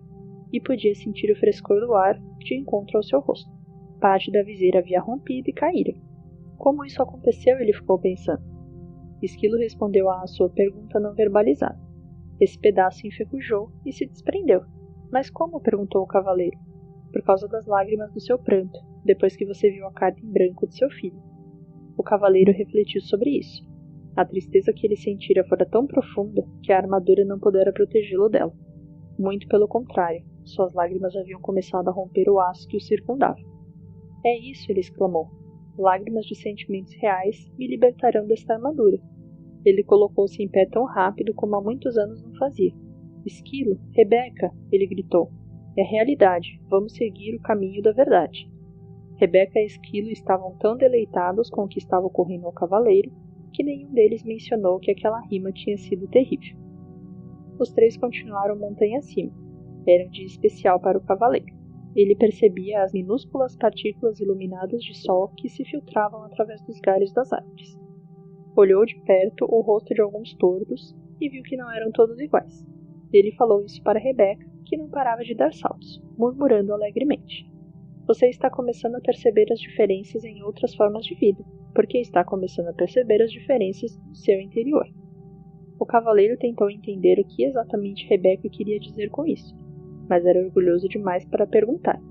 e podia sentir o frescor do ar de encontro ao seu rosto. Parte da viseira havia rompido e caíra. Como isso aconteceu, ele ficou pensando. Esquilo respondeu à sua pergunta não verbalizada. Esse pedaço enferrujou e se desprendeu. Mas como? Perguntou o cavaleiro. Por causa das lágrimas do seu pranto, depois que você viu a carta em branco de seu filho. O cavaleiro refletiu sobre isso. A tristeza que ele sentira fora tão profunda que a armadura não pudera protegê-lo dela. Muito pelo contrário, Suas lágrimas haviam começado a romper o aço que o circundava. É isso, ele exclamou. Lágrimas de sentimentos reais me libertarão desta armadura. Ele colocou-se em pé tão rápido como há muitos anos não fazia. Esquilo, Rebeca, ele gritou. É realidade, vamos seguir o caminho da verdade. Rebeca e Esquilo estavam tão deleitados com o que estava ocorrendo ao cavaleiro que nenhum deles mencionou que aquela rima tinha sido terrível. Os três continuaram montanha acima. Era um dia especial para o cavaleiro. Ele percebia as minúsculas partículas iluminadas de sol que se filtravam através dos galhos das árvores. Olhou de perto o rosto de alguns tordos e viu que não eram todos iguais. Ele falou isso para Rebeca, que não parava de dar saltos, murmurando alegremente. Você está começando a perceber as diferenças em outras formas de vida, porque está começando a perceber as diferenças no seu interior. O cavaleiro tentou entender o que exatamente Rebeca queria dizer com isso, mas era orgulhoso demais para perguntar,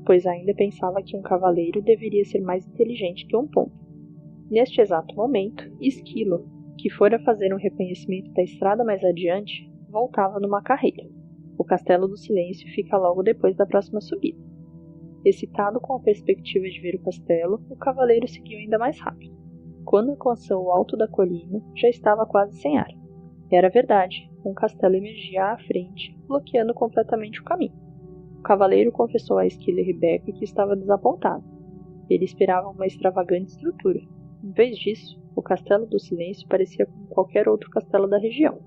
pois ainda pensava que um cavaleiro deveria ser mais inteligente que um pombo. Neste exato momento, Esquilo, que fora fazer um reconhecimento da estrada mais adiante, voltava numa carreira. O Castelo do Silêncio fica logo depois da próxima subida. Excitado com a perspectiva de ver o castelo, o cavaleiro seguiu ainda mais rápido. Quando alcançou o alto da colina, já estava quase sem ar. Era verdade, um castelo emergia à frente, bloqueando completamente o caminho. O cavaleiro confessou a Esquilo e Rebeca que estava desapontado. Ele esperava uma extravagante estrutura. Em vez disso, o Castelo do Silêncio parecia como qualquer outro castelo da região.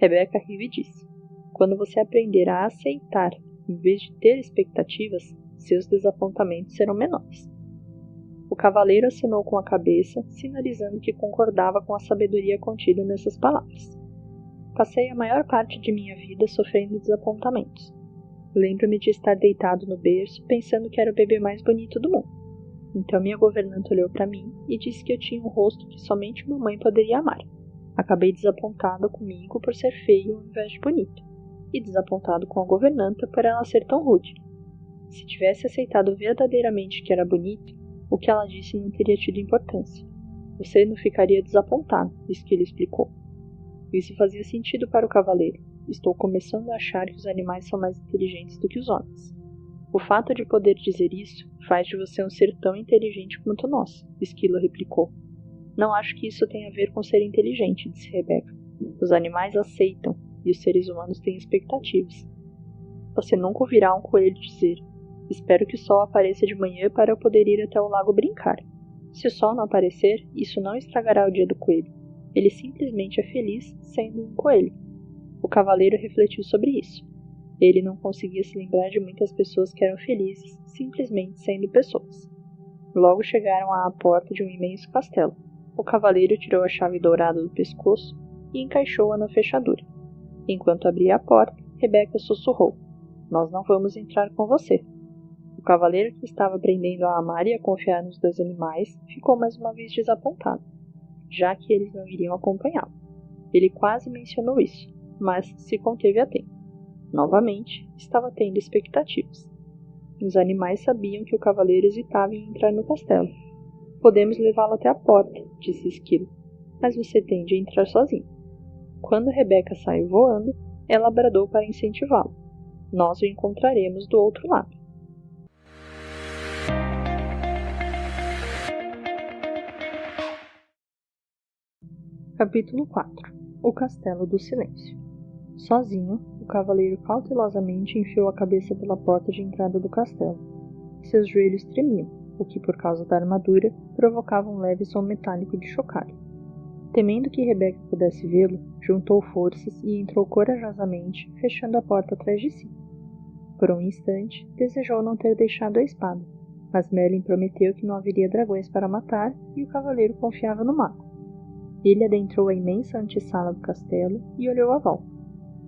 Rebeca riu e disse: quando você aprender a aceitar, em vez de ter expectativas, seus desapontamentos serão menores. O cavaleiro acenou com a cabeça, sinalizando que concordava com a sabedoria contida nessas palavras. Passei a maior parte de minha vida sofrendo desapontamentos. Lembro-me de estar deitado no berço, pensando que era o bebê mais bonito do mundo. Então minha governanta olhou para mim e disse que eu tinha um rosto que somente mamãe poderia amar. Acabei desapontado comigo por ser feio ao invés de bonito, e desapontado com a governanta por ela ser tão rude. Se tivesse aceitado verdadeiramente que era bonito, o que ela disse não teria tido importância. Você não ficaria desapontado, Esquilo explicou. Isso fazia sentido para o cavaleiro. Estou começando a achar que os animais são mais inteligentes do que os homens. O fato de poder dizer isso faz de você um ser tão inteligente quanto nós, Esquilo replicou. Não acho que isso tenha a ver com ser inteligente, disse Rebeca. Os animais aceitam, e os seres humanos têm expectativas. Você nunca ouvirá um coelho dizer: espero que o sol apareça de manhã para eu poder ir até o lago brincar. Se o sol não aparecer, isso não estragará o dia do coelho. Ele simplesmente é feliz sendo um coelho. O cavaleiro refletiu sobre isso. Ele não conseguia se lembrar de muitas pessoas que eram felizes simplesmente sendo pessoas. Logo chegaram à porta de um imenso castelo. O cavaleiro tirou a chave dourada do pescoço e encaixou-a na fechadura. Enquanto abria a porta, Rebeca sussurrou: nós não vamos entrar com você. O cavaleiro, que estava aprendendo a amar e a confiar nos dois animais, ficou mais uma vez desapontado, já que eles não iriam acompanhá-lo. Ele quase mencionou isso, mas se conteve a tempo. Novamente, estava tendo expectativas. Os animais sabiam que o cavaleiro hesitava em entrar no castelo. Podemos levá-lo até a porta, disse Esquilo, mas você tende a entrar sozinho. Quando Rebeca saiu voando, ela bradou para incentivá-lo. Nós o encontraremos do outro lado. Capítulo 4. O Castelo do Silêncio. Sozinho, o cavaleiro cautelosamente enfiou a cabeça pela porta de entrada do castelo. Seus joelhos tremiam, o que, por causa da armadura, provocava um leve som metálico de chocalho. Temendo que Rebeca pudesse vê-lo, juntou forças e entrou corajosamente, fechando a porta atrás de si. Por um instante, desejou não ter deixado a espada, mas Merlin prometeu que não haveria dragões para matar e o cavaleiro confiava no mago. Ele adentrou a imensa antessala do castelo e olhou à volta.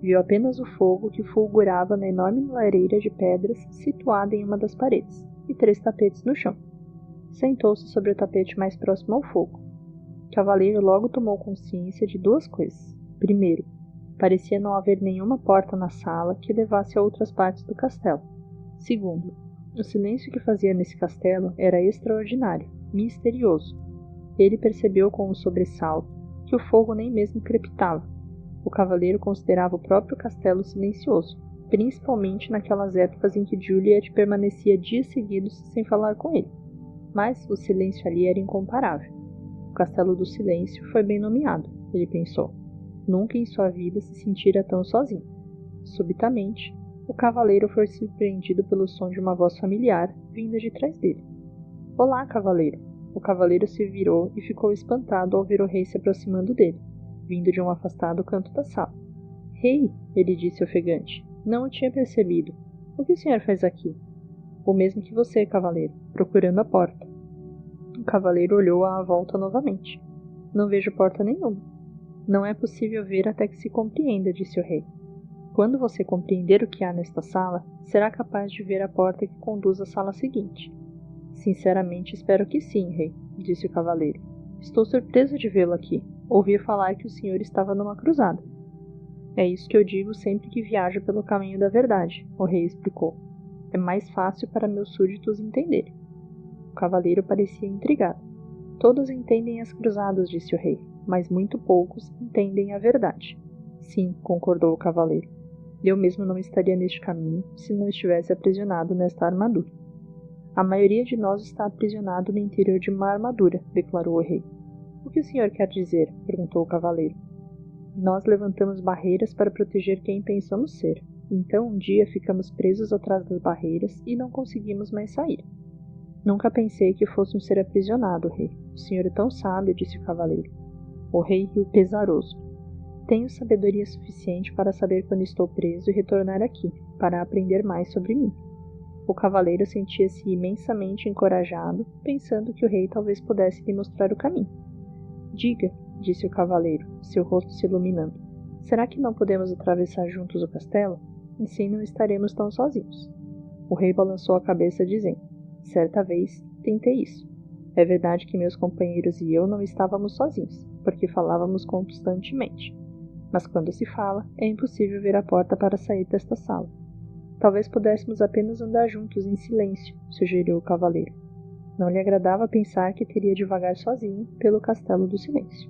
Viu apenas o fogo que fulgurava na enorme lareira de pedras situada em uma das paredes, e 3 tapetes no chão. Sentou-se sobre o tapete mais próximo ao fogo. O cavaleiro logo tomou consciência de 2 coisas. Primeiro, parecia não haver nenhuma porta na sala que levasse a outras partes do castelo. Segundo, o silêncio que fazia nesse castelo era extraordinário, misterioso. Ele percebeu com um sobressalto que o fogo nem mesmo crepitava. O cavaleiro considerava o próprio castelo silencioso, principalmente naquelas épocas em que Juliet permanecia dias seguidos sem falar com ele. Mas o silêncio ali era incomparável. O Castelo do Silêncio foi bem nomeado, ele pensou. Nunca em sua vida se sentira tão sozinho. Subitamente, o cavaleiro foi surpreendido pelo som de uma voz familiar vinda de trás dele. Olá, cavaleiro! O cavaleiro se virou e ficou espantado ao ver o rei se aproximando dele, vindo de um afastado canto da sala. Rei, ele disse ofegante, não o tinha percebido. O que o senhor faz aqui? O mesmo que você, cavaleiro, procurando a porta. O cavaleiro olhou à volta novamente. Não vejo porta nenhuma. Não é possível ver até que se compreenda, disse o rei. Quando você compreender o que há nesta sala, será capaz de ver a porta que conduz à sala seguinte. Sinceramente espero que sim, rei, disse o cavaleiro. Estou surpreso de vê-lo aqui. Ouvi falar que o senhor estava numa cruzada. É isso que eu digo sempre que viajo pelo caminho da verdade, o rei explicou. É mais fácil para meus súditos entenderem. O cavaleiro parecia intrigado. Todos entendem as cruzadas, disse o rei, mas muito poucos entendem a verdade. Sim, concordou o cavaleiro. Eu mesmo não estaria neste caminho se não estivesse aprisionado nesta armadura. A maioria de nós está aprisionado no interior de uma armadura, declarou o rei. O que o senhor quer dizer? Perguntou o cavaleiro. Nós levantamos barreiras para proteger quem pensamos ser. Então um dia ficamos presos atrás das barreiras e não conseguimos mais sair. Nunca pensei que fosse um ser aprisionado, rei. O senhor é tão sábio, disse o cavaleiro. O rei riu pesaroso. Tenho sabedoria suficiente para saber quando estou preso e retornar aqui, para aprender mais sobre mim. O cavaleiro sentia-se imensamente encorajado, pensando que o rei talvez pudesse lhe mostrar o caminho. Diga, disse o cavaleiro, seu rosto se iluminando. Será que não podemos atravessar juntos o castelo? Assim não estaremos tão sozinhos. O rei balançou a cabeça, dizendo, certa vez tentei isso. É verdade que meus companheiros e eu não estávamos sozinhos, porque falávamos constantemente. Mas quando se fala, é impossível ver a porta para sair desta sala. Talvez pudéssemos apenas andar juntos em silêncio, sugeriu o cavaleiro. Não lhe agradava pensar que teria de vagar sozinho pelo Castelo do Silêncio.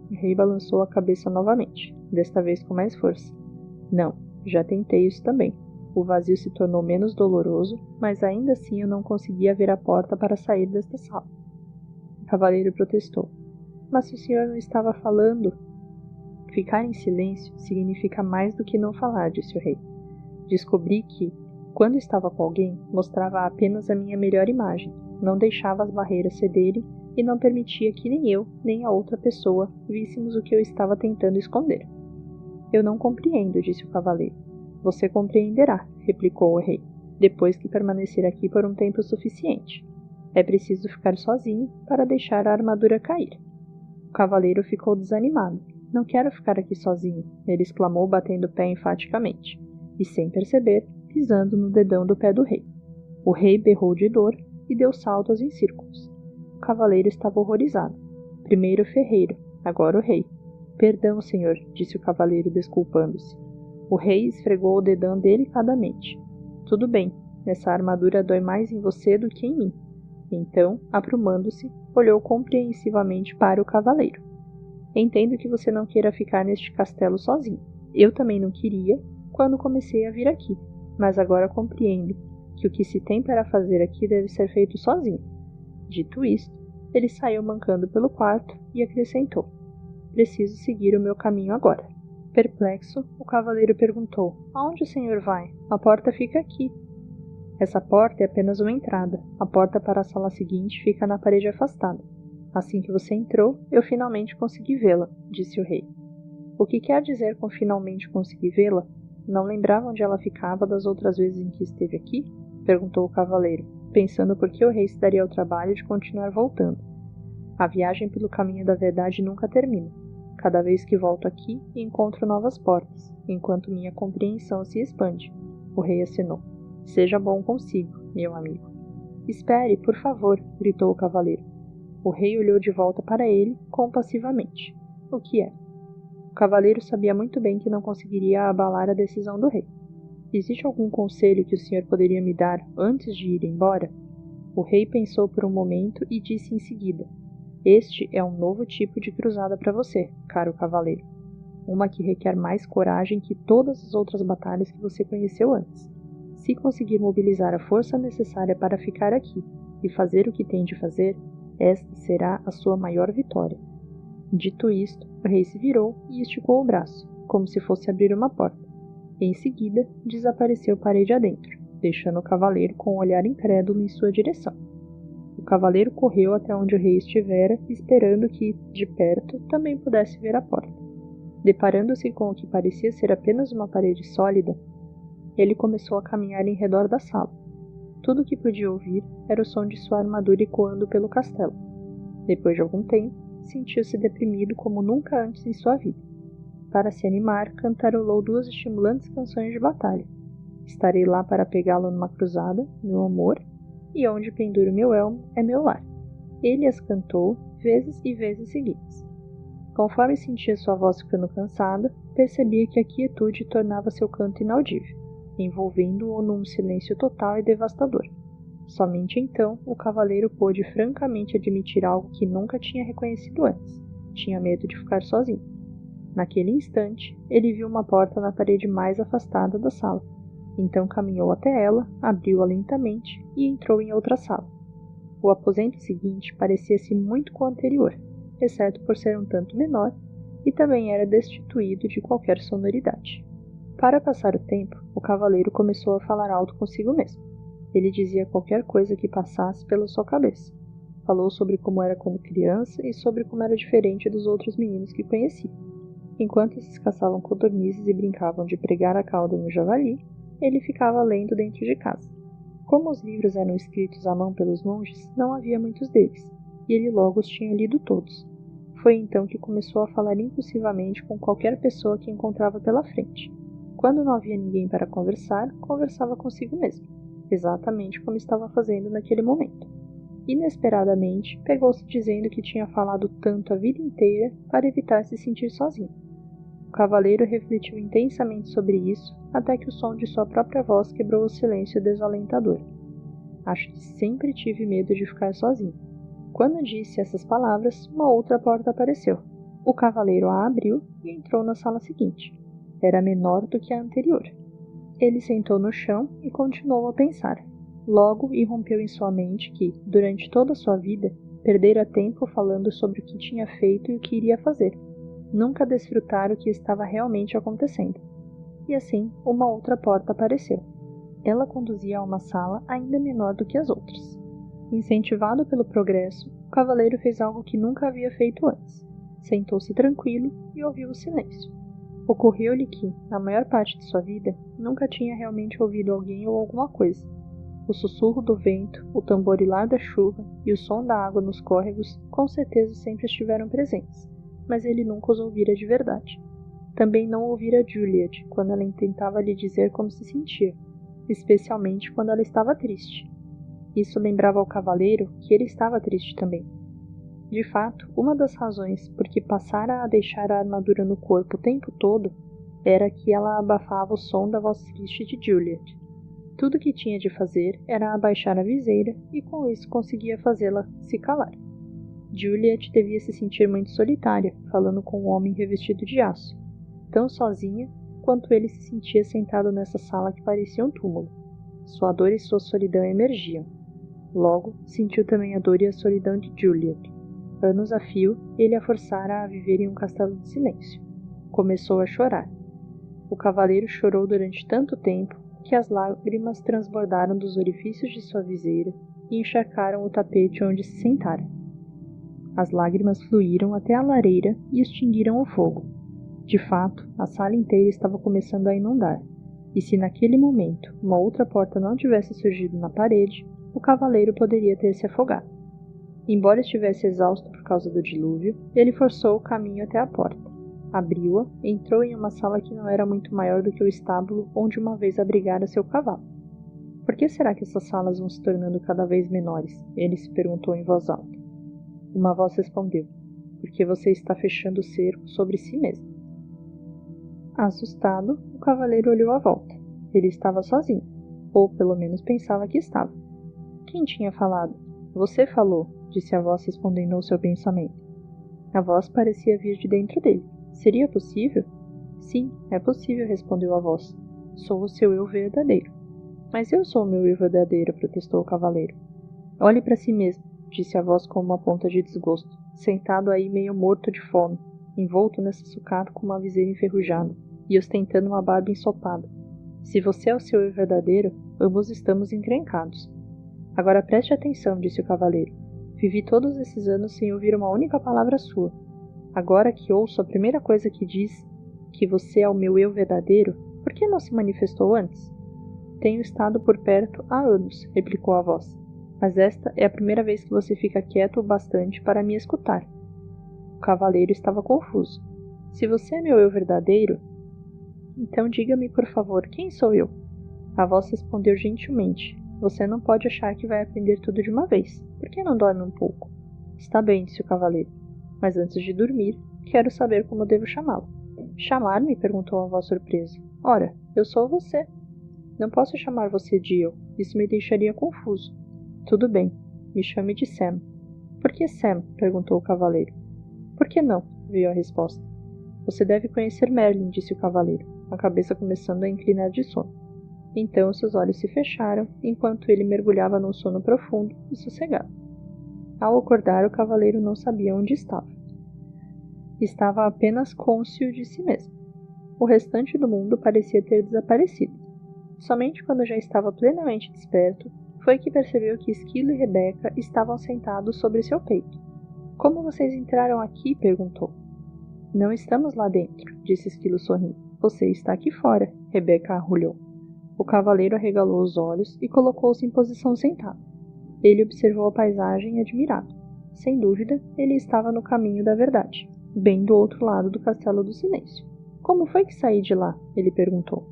O rei balançou a cabeça novamente, desta vez com mais força. Não, já tentei isso também. O vazio se tornou menos doloroso, mas ainda assim eu não conseguia ver a porta para sair desta sala. O cavaleiro protestou. Mas se o senhor não estava falando... Ficar em silêncio significa mais do que não falar, disse o rei. Descobri que, quando estava com alguém, mostrava apenas a minha melhor imagem, não deixava as barreiras cederem e não permitia que nem eu, nem a outra pessoa víssemos o que eu estava tentando esconder. Eu não compreendo, disse o cavaleiro. Você compreenderá, replicou o rei, depois que permanecer aqui por um tempo suficiente. É preciso ficar sozinho para deixar a armadura cair. O cavaleiro ficou desanimado. Não quero ficar aqui sozinho, ele exclamou batendo o pé enfaticamente, e sem perceber, pisando no dedão do pé do rei. O rei berrou de dor e deu saltos em círculos. O cavaleiro estava horrorizado. Primeiro o ferreiro, agora o rei. Perdão, senhor, disse o cavaleiro desculpando-se. O rei esfregou o dedão delicadamente. Tudo bem, essa armadura dói mais em você do que em mim. Então, aprumando-se, olhou compreensivamente para o cavaleiro. Entendo que você não queira ficar neste castelo sozinho. Eu também não queria quando comecei a vir aqui, mas agora compreendo que o que se tem para fazer aqui deve ser feito sozinho. Dito isto, ele saiu mancando pelo quarto e acrescentou: preciso seguir o meu caminho agora. Perplexo, o cavaleiro perguntou: aonde o senhor vai? A porta fica aqui. Essa porta é apenas uma entrada. A porta para a sala seguinte fica na parede afastada. Assim que você entrou, eu finalmente consegui vê-la, disse o rei. O que quer dizer com finalmente consegui vê-la? Não lembrava onde ela ficava das outras vezes em que esteve aqui? Perguntou o cavaleiro, pensando por que o rei se daria ao trabalho de continuar voltando. A viagem pelo caminho da verdade nunca termina. Cada vez que volto aqui, encontro novas portas, enquanto minha compreensão se expande. O rei assinou. Seja bom consigo, meu amigo. Espere, por favor, gritou o cavaleiro. O rei olhou de volta para ele, compassivamente. O que é? O cavaleiro sabia muito bem que não conseguiria abalar a decisão do rei. Existe algum conselho que o senhor poderia me dar antes de ir embora? O rei pensou por um momento e disse em seguida: este é um novo tipo de cruzada para você, caro cavaleiro. uma que requer mais coragem que todas as outras batalhas que você conheceu antes. Se conseguir mobilizar a força necessária para ficar aqui e fazer o que tem de fazer, esta será a sua maior vitória. Dito isto, o rei se virou e esticou o braço, como se fosse abrir uma porta. Em seguida, desapareceu parede adentro, deixando o cavaleiro com um olhar incrédulo em sua direção. O cavaleiro correu até onde o rei estivera, esperando que, de perto, também pudesse ver a porta. Deparando-se com o que parecia ser apenas uma parede sólida, ele começou a caminhar em redor da sala. Tudo o que podia ouvir era o som de sua armadura ecoando pelo castelo. Depois de algum tempo, sentiu-se deprimido como nunca antes em sua vida. Para se animar, cantarolou 2 estimulantes canções de batalha. Estarei lá para pegá-lo numa cruzada, meu amor, e onde penduro meu elmo é meu lar. Ele as cantou vezes e vezes seguidas. Conforme sentia sua voz ficando cansada, percebia que a quietude tornava seu canto inaudível, envolvendo-o num silêncio total e devastador. Somente então o cavaleiro pôde francamente admitir algo que nunca tinha reconhecido antes. Tinha medo de ficar sozinho. Naquele instante, ele viu uma porta na parede mais afastada da sala. Então caminhou até ela, abriu-a lentamente e entrou em outra sala. O aposento seguinte parecia-se muito com o anterior, exceto por ser um tanto menor, e também era destituído de qualquer sonoridade. Para passar o tempo, o cavaleiro começou a falar alto consigo mesmo. Ele dizia qualquer coisa que passasse pela sua cabeça. Falou sobre como era quando criança e sobre como era diferente dos outros meninos que conhecia. Enquanto esses caçavam codornizes e brincavam de pregar a cauda no javali, ele ficava lendo dentro de casa. Como os livros eram escritos à mão pelos monges, não havia muitos deles, e ele logo os tinha lido todos. Foi então que começou a falar impulsivamente com qualquer pessoa que encontrava pela frente. Quando não havia ninguém para conversar, conversava consigo mesmo, exatamente como estava fazendo naquele momento. Inesperadamente, pegou-se dizendo que tinha falado tanto a vida inteira para evitar se sentir sozinho. O cavaleiro refletiu intensamente sobre isso, até que o som de sua própria voz quebrou o silêncio desalentador. Acho que sempre tive medo de ficar sozinho. Quando disse essas palavras, uma outra porta apareceu. O cavaleiro a abriu e entrou na sala seguinte. Era menor do que a anterior. Ele sentou no chão e continuou a pensar. Logo irrompeu em sua mente que, durante toda a sua vida, perdera tempo falando sobre o que tinha feito e o que iria fazer. Nunca desfrutara o que estava realmente acontecendo. E assim, uma outra porta apareceu. Ela conduzia a uma sala ainda menor do que as outras. Incentivado pelo progresso, o cavaleiro fez algo que nunca havia feito antes. Sentou-se tranquilo e ouviu o silêncio. Ocorreu-lhe que, na maior parte de sua vida, nunca tinha realmente ouvido alguém ou alguma coisa. O sussurro do vento, o tamborilar da chuva e o som da água nos córregos com certeza sempre estiveram presentes, mas ele nunca os ouvira de verdade. Também não ouvira Juliet quando ela tentava lhe dizer como se sentia, especialmente quando ela estava triste. Isso lembrava ao cavaleiro que ele estava triste também. De fato, uma das razões por que passara a deixar a armadura no corpo o tempo todo era que ela abafava o som da voz triste de Juliet. Tudo o que tinha de fazer era abaixar a viseira e com isso conseguia fazê-la se calar. Juliet devia se sentir muito solitária, falando com um homem revestido de aço, tão sozinha quanto ele se sentia sentado nessa sala que parecia um túmulo. Sua dor e sua solidão emergiam. Logo, sentiu também a dor e a solidão de Juliet. Anos a fio, ele a forçara a viver em um castelo de silêncio. Começou a chorar. O cavaleiro chorou durante tanto tempo que as lágrimas transbordaram dos orifícios de sua viseira e encharcaram o tapete onde se sentara. As lágrimas fluíram até a lareira e extinguiram o fogo. De fato, a sala inteira estava começando a inundar, e se naquele momento uma outra porta não tivesse surgido na parede, o cavaleiro poderia ter se afogado. Embora estivesse exausto por causa do dilúvio, ele forçou o caminho até a porta. Abriu-a e entrou em uma sala que não era muito maior do que o estábulo onde uma vez abrigara seu cavalo. Por que será que essas salas vão se tornando cada vez menores? Ele se perguntou em voz alta. Uma voz respondeu, porque você está fechando o cerco sobre si mesmo. Assustado, o cavaleiro olhou à volta. Ele estava sozinho, ou pelo menos pensava que estava. Quem tinha falado? Você falou, disse a voz respondendo ao seu pensamento. A voz parecia vir de dentro dele. Seria possível? Sim, é possível, respondeu a voz. Sou o seu eu verdadeiro. Mas eu sou o meu eu verdadeiro, protestou o cavaleiro. Olhe para si mesmo, disse a voz com uma ponta de desgosto, sentado aí meio morto de fome, envolto nessa sucata com uma viseira enferrujada e ostentando uma barba ensopada. Se você é o seu eu verdadeiro, ambos estamos encrencados. Agora preste atenção, disse o cavaleiro. Vivi todos esses anos sem ouvir uma única palavra sua. Agora que ouço a primeira coisa que diz, que você é o meu eu verdadeiro, por que não se manifestou antes? Tenho estado por perto há anos, replicou a voz, mas esta é a primeira vez que você fica quieto o bastante para me escutar. O cavaleiro estava confuso. Se você é meu eu verdadeiro, então diga-me, por favor, quem sou eu? A voz respondeu gentilmente. Você não pode achar que vai aprender tudo de uma vez. Por que não dorme um pouco? Está bem, disse o cavaleiro. Mas antes de dormir, quero saber como devo chamá-lo. Chamar-me? Perguntou a voz surpresa. Ora, eu sou você. Não posso chamar você de eu. Isso me deixaria confuso. Tudo bem. Me chame de Sam. Por que Sam? Perguntou o cavaleiro. Por que não? Veio a resposta. Você deve conhecer Merlin, disse o cavaleiro, a cabeça começando a inclinar de sono. Então seus olhos se fecharam, enquanto ele mergulhava num sono profundo e sossegado. Ao acordar, o cavaleiro não sabia onde estava. Estava apenas cônscio de si mesmo. O restante do mundo parecia ter desaparecido. Somente quando já estava plenamente desperto, foi que percebeu que Esquilo e Rebeca estavam sentados sobre seu peito. Como vocês entraram aqui? Perguntou. Não estamos lá dentro, disse Esquilo sorrindo. Você está aqui fora, Rebeca arrulhou. O cavaleiro arregalou os olhos e colocou-se em posição sentado. Ele observou a paisagem admirado. Sem dúvida, ele estava no caminho da verdade, bem do outro lado do Castelo do Silêncio. Como foi que saí de lá? Ele perguntou.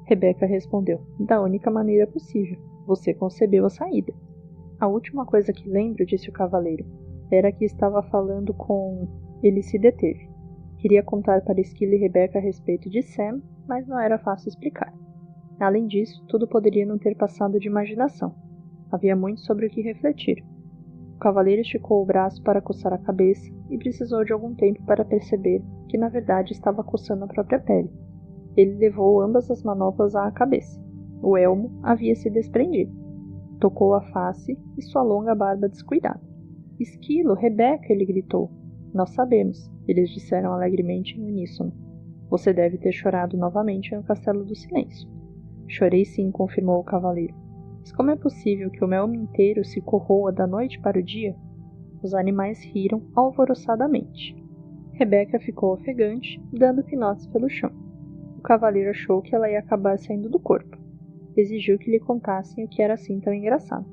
Rebeca respondeu. Da única maneira possível. Você concebeu a saída. A última coisa que lembro, disse o cavaleiro, era que estava falando com... Ele se deteve. Queria contar para Esquilo e Rebeca a respeito de Sam, mas não era fácil explicar. Além disso, tudo poderia não ter passado de imaginação. Havia muito sobre o que refletir. O cavaleiro esticou o braço para coçar a cabeça e precisou de algum tempo para perceber que na verdade estava coçando a própria pele. Ele levou ambas as manoplas à cabeça. O elmo havia se desprendido. Tocou a face e sua longa barba descuidada. Esquilo, Rebeca, ele gritou. Nós sabemos, eles disseram alegremente em uníssono. Você deve ter chorado novamente no Castelo do Silêncio. Chorei sim, confirmou o cavaleiro. Mas como é possível que o meu elmo inteiro se corroa da noite para o dia? Os animais riram alvoroçadamente. Rebeca ficou ofegante, dando pinotes pelo chão. O cavaleiro achou que ela ia acabar saindo do corpo. Exigiu que lhe contassem o que era assim tão engraçado.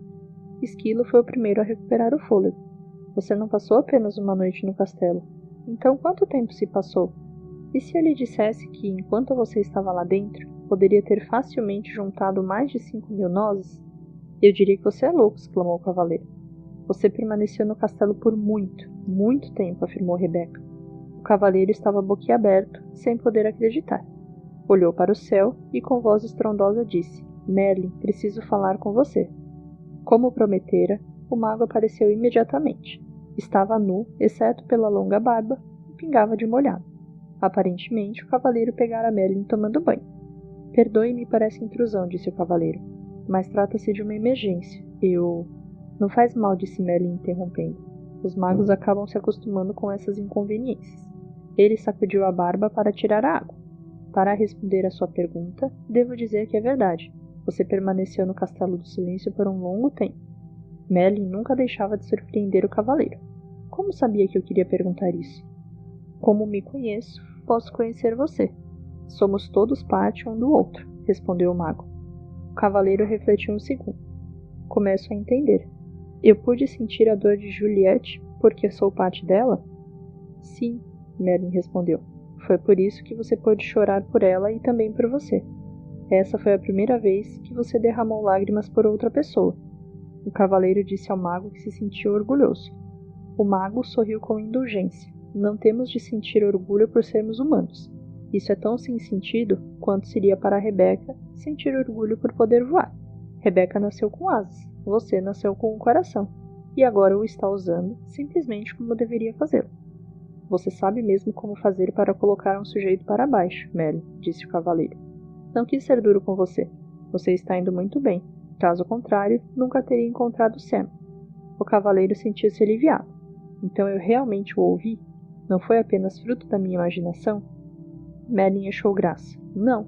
Esquilo foi o primeiro a recuperar o fôlego. Você não passou apenas uma noite no castelo. Então quanto tempo se passou? E se eu lhe dissesse que, enquanto você estava lá dentro, poderia ter facilmente juntado mais de 5.000 nozes? Eu diria que você é louco, exclamou o cavaleiro. Você permaneceu no castelo por muito, muito tempo, afirmou Rebeca. O cavaleiro estava boquiaberto, sem poder acreditar. Olhou para o céu e com voz estrondosa disse, Merlin, preciso falar com você. Como prometera, o mago apareceu imediatamente. Estava nu, exceto pela longa barba, e pingava de molhado. Aparentemente, o cavaleiro pegara Merlin tomando banho. Perdoe-me por essa intrusão, disse o cavaleiro, mas trata-se de uma emergência. Não faz mal, disse Merlin interrompendo. Os magos acabam se acostumando com essas inconveniências. Ele sacudiu a barba para tirar a água. Para responder à sua pergunta, devo dizer que é verdade. Você permaneceu no Castelo do Silêncio por um longo tempo. Merlin nunca deixava de surpreender o cavaleiro. Como sabia que eu queria perguntar isso? Como me conheço, posso conhecer você. Somos todos parte um do outro, respondeu o mago. O cavaleiro refletiu um segundo. Começo a entender. Eu pude sentir a dor de Juliette porque sou parte dela? Sim, Merlin respondeu. Foi por isso que você pôde chorar por ela e também por você. Essa foi a primeira vez que você derramou lágrimas por outra pessoa. O cavaleiro disse ao mago que se sentia orgulhoso. O mago sorriu com indulgência. Não temos de sentir orgulho por sermos humanos. Isso é tão sem sentido quanto seria para Rebeca sentir orgulho por poder voar. Rebeca nasceu com asas, você nasceu com um coração, e agora o está usando simplesmente como deveria fazê-lo. Você sabe mesmo como fazer para colocar um sujeito para baixo, Merlin, disse o cavaleiro. Não quis ser duro com você. Você está indo muito bem. Caso contrário, nunca teria encontrado Sam. O cavaleiro sentiu-se aliviado. Então eu realmente o ouvi? Não foi apenas fruto da minha imaginação? Merlin achou graça. Não.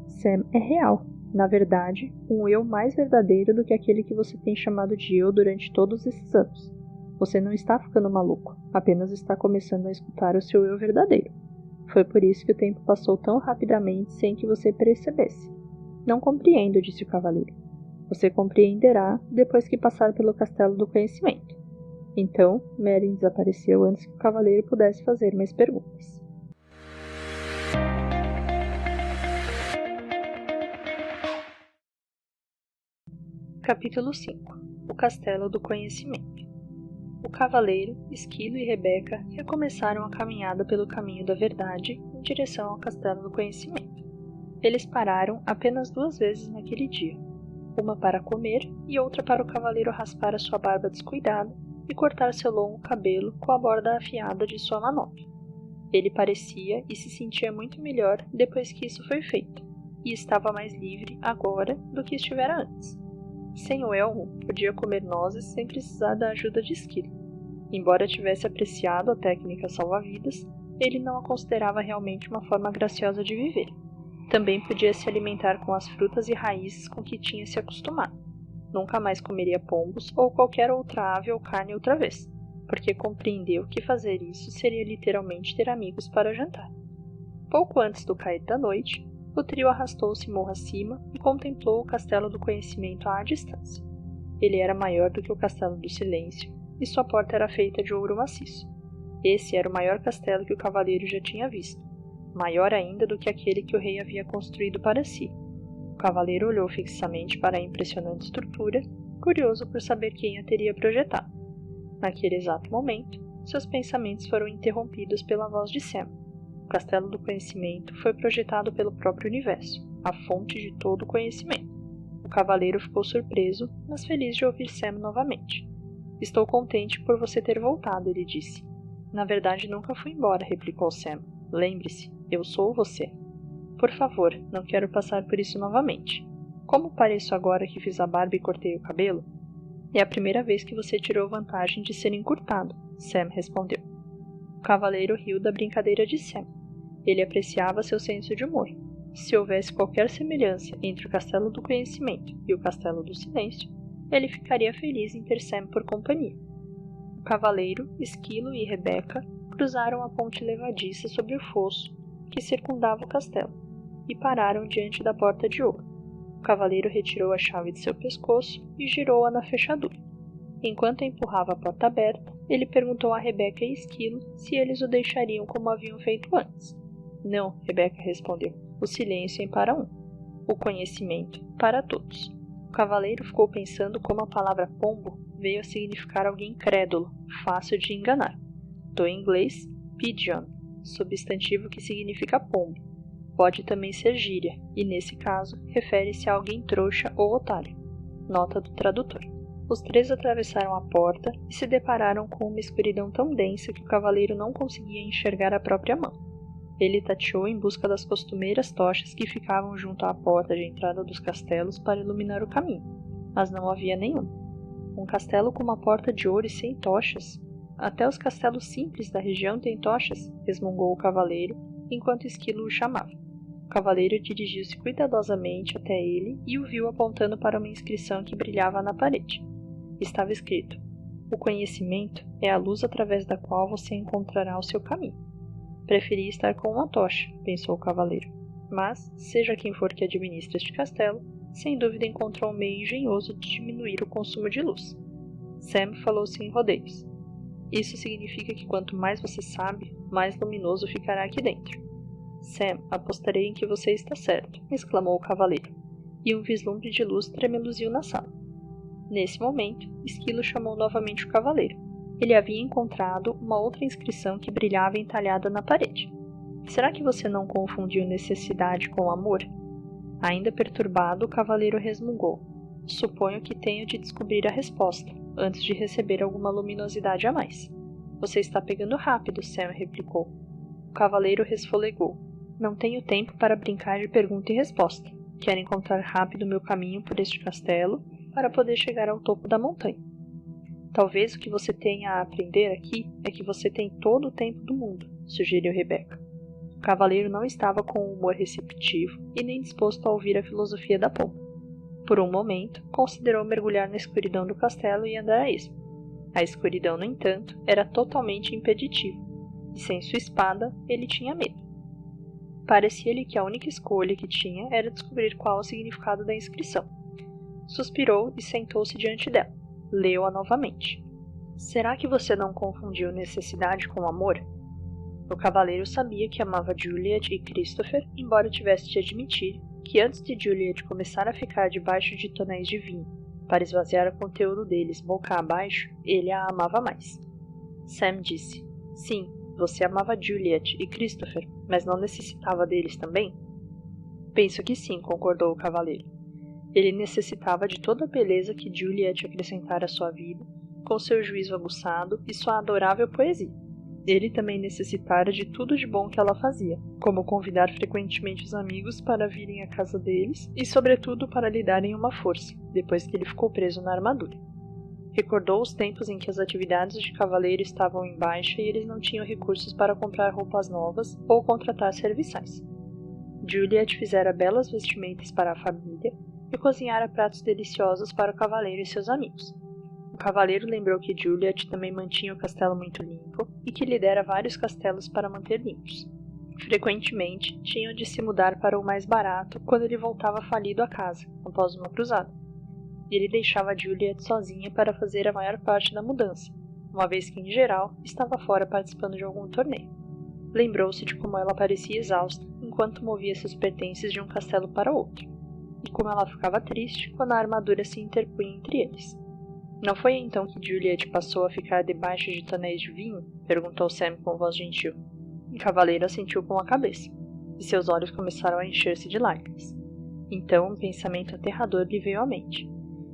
Sam é real. Na verdade, um eu mais verdadeiro do que aquele que você tem chamado de eu durante todos esses anos. Você não está ficando maluco, apenas está começando a escutar o seu eu verdadeiro. Foi por isso que o tempo passou tão rapidamente sem que você percebesse. Não compreendo, disse o cavaleiro. Você compreenderá depois que passar pelo castelo do conhecimento. Então, Merlin desapareceu antes que o cavaleiro pudesse fazer mais perguntas. Capítulo 5. O Castelo do Conhecimento. O cavaleiro, Esquilo e Rebeca recomeçaram a caminhada pelo caminho da verdade em direção ao Castelo do Conhecimento. Eles pararam apenas 2 vezes naquele dia, uma para comer e outra para o cavaleiro raspar a sua barba descuidada e cortar seu longo cabelo com a borda afiada de sua manopla. Ele parecia e se sentia muito melhor depois que isso foi feito, e estava mais livre agora do que estivera antes. Sem o elmo, podia comer nozes sem precisar da ajuda de Esquilo. Embora tivesse apreciado a técnica salva-vidas, ele não a considerava realmente uma forma graciosa de viver. Também podia se alimentar com as frutas e raízes com que tinha se acostumado. Nunca mais comeria pombos ou qualquer outra ave ou carne outra vez, porque compreendeu que fazer isso seria literalmente ter amigos para jantar. Pouco antes do cair da noite, o trio arrastou-se morro acima e contemplou o Castelo do Conhecimento à distância. Ele era maior do que o Castelo do Silêncio, e sua porta era feita de ouro maciço. Esse era o maior castelo que o cavaleiro já tinha visto, maior ainda do que aquele que o rei havia construído para si. O cavaleiro olhou fixamente para a impressionante estrutura, curioso por saber quem a teria projetado. Naquele exato momento, seus pensamentos foram interrompidos pela voz de Sam. O Castelo do Conhecimento foi projetado pelo próprio universo, a fonte de todo o conhecimento. O cavaleiro ficou surpreso, mas feliz de ouvir Sam novamente. Estou contente por você ter voltado, ele disse. Na verdade, nunca fui embora, replicou Sam. Lembre-se, eu sou você. Por favor, não quero passar por isso novamente. Como pareço agora que fiz a barba e cortei o cabelo? É a primeira vez que você tirou vantagem de ser encurtado, Sam respondeu. O cavaleiro riu da brincadeira de Sam. Ele apreciava seu senso de humor. Se houvesse qualquer semelhança entre o Castelo do Conhecimento e o Castelo do Silêncio, ele ficaria feliz em ter Sam por companhia. O cavaleiro, Esquilo e Rebeca cruzaram a ponte levadiça sobre o fosso que circundava o castelo e pararam diante da porta de ouro. O cavaleiro retirou a chave de seu pescoço e girou-a na fechadura. Enquanto empurrava a porta aberta, ele perguntou a Rebeca e Esquilo se eles o deixariam como haviam feito antes. Não, Rebeca respondeu. O silêncio é para um. O conhecimento para todos. O cavaleiro ficou pensando como a palavra pombo veio a significar alguém crédulo, fácil de enganar. Do inglês, pigeon, substantivo que significa pombo. Pode também ser gíria, e nesse caso, refere-se a alguém trouxa ou otário. Nota do tradutor. Os 3 atravessaram a porta e se depararam com uma escuridão tão densa que o cavaleiro não conseguia enxergar a própria mão. Ele tateou em busca das costumeiras tochas que ficavam junto à porta de entrada dos castelos para iluminar o caminho, mas não havia nenhum. Um castelo com uma porta de ouro e sem tochas? Até os castelos simples da região têm tochas, resmungou o cavaleiro, enquanto Esquilo o chamava. O cavaleiro dirigiu-se cuidadosamente até ele e o viu apontando para uma inscrição que brilhava na parede. Estava escrito: O conhecimento é a luz através da qual você encontrará o seu caminho. Preferi estar com uma tocha, pensou o cavaleiro. Mas, seja quem for que administre este castelo, sem dúvida encontrou um meio engenhoso de diminuir o consumo de luz. Sam falou sem rodeios. Isso significa que quanto mais você sabe, mais luminoso ficará aqui dentro. Sam, apostarei em que você está certo, exclamou o cavaleiro, e um vislumbre de luz tremeluziu na sala. Nesse momento, Esquilo chamou novamente o cavaleiro. Ele havia encontrado uma outra inscrição que brilhava entalhada na parede. Será que você não confundiu necessidade com amor? Ainda perturbado, o cavaleiro resmungou. Suponho que tenho de descobrir a resposta, antes de receber alguma luminosidade a mais. Você está pegando rápido, Sam replicou. O cavaleiro resfolegou. Não tenho tempo para brincar de pergunta e resposta. Quero encontrar rápido meu caminho por este castelo para poder chegar ao topo da montanha. Talvez o que você tenha a aprender aqui é que você tem todo o tempo do mundo, sugeriu Rebecca. O cavaleiro não estava com um humor receptivo e nem disposto a ouvir a filosofia da pomba. Por um momento, considerou mergulhar na escuridão do castelo e andar a esmo. A escuridão, no entanto, era totalmente impeditiva, e sem sua espada, ele tinha medo. Parecia-lhe que a única escolha que tinha era descobrir qual o significado da inscrição. Suspirou e sentou-se diante dela. Leu-a novamente. Será que você não confundiu necessidade com amor? O cavaleiro sabia que amava Juliet e Christopher, embora tivesse de admitir que antes de Juliet começar a ficar debaixo de tonéis de vinho para esvaziar o conteúdo deles boca abaixo, ele a amava mais. Sam disse, sim, você amava Juliet e Christopher, mas não necessitava deles também? Penso que sim, concordou o cavaleiro. Ele necessitava de toda a beleza que Juliet acrescentara à sua vida, com seu juízo aguçado e sua adorável poesia. Ele também necessitara de tudo de bom que ela fazia, como convidar frequentemente os amigos para virem à casa deles e, sobretudo, para lhe darem uma força, depois que ele ficou preso na armadura. Recordou os tempos em que as atividades de cavaleiro estavam em baixa e eles não tinham recursos para comprar roupas novas ou contratar serviçais. Juliet fizera belas vestimentas para a família e cozinhara pratos deliciosos para o cavaleiro e seus amigos. O cavaleiro lembrou que Juliet também mantinha o castelo muito limpo e que lhe dera vários castelos para manter limpos. Frequentemente, tinham de se mudar para o mais barato quando ele voltava falido a casa, após uma cruzada. Ele deixava Juliet sozinha para fazer a maior parte da mudança, uma vez que, em geral, estava fora participando de algum torneio. Lembrou-se de como ela parecia exausta enquanto movia seus pertences de um castelo para outro, e como ela ficava triste quando a armadura se interpunha entre eles. Não foi então que Juliet passou a ficar debaixo de tonéis de vinho? Perguntou Sam com voz gentil. O cavaleiro assentiu com a cabeça, e seus olhos começaram a encher-se de lágrimas. Então um pensamento aterrador lhe veio à mente.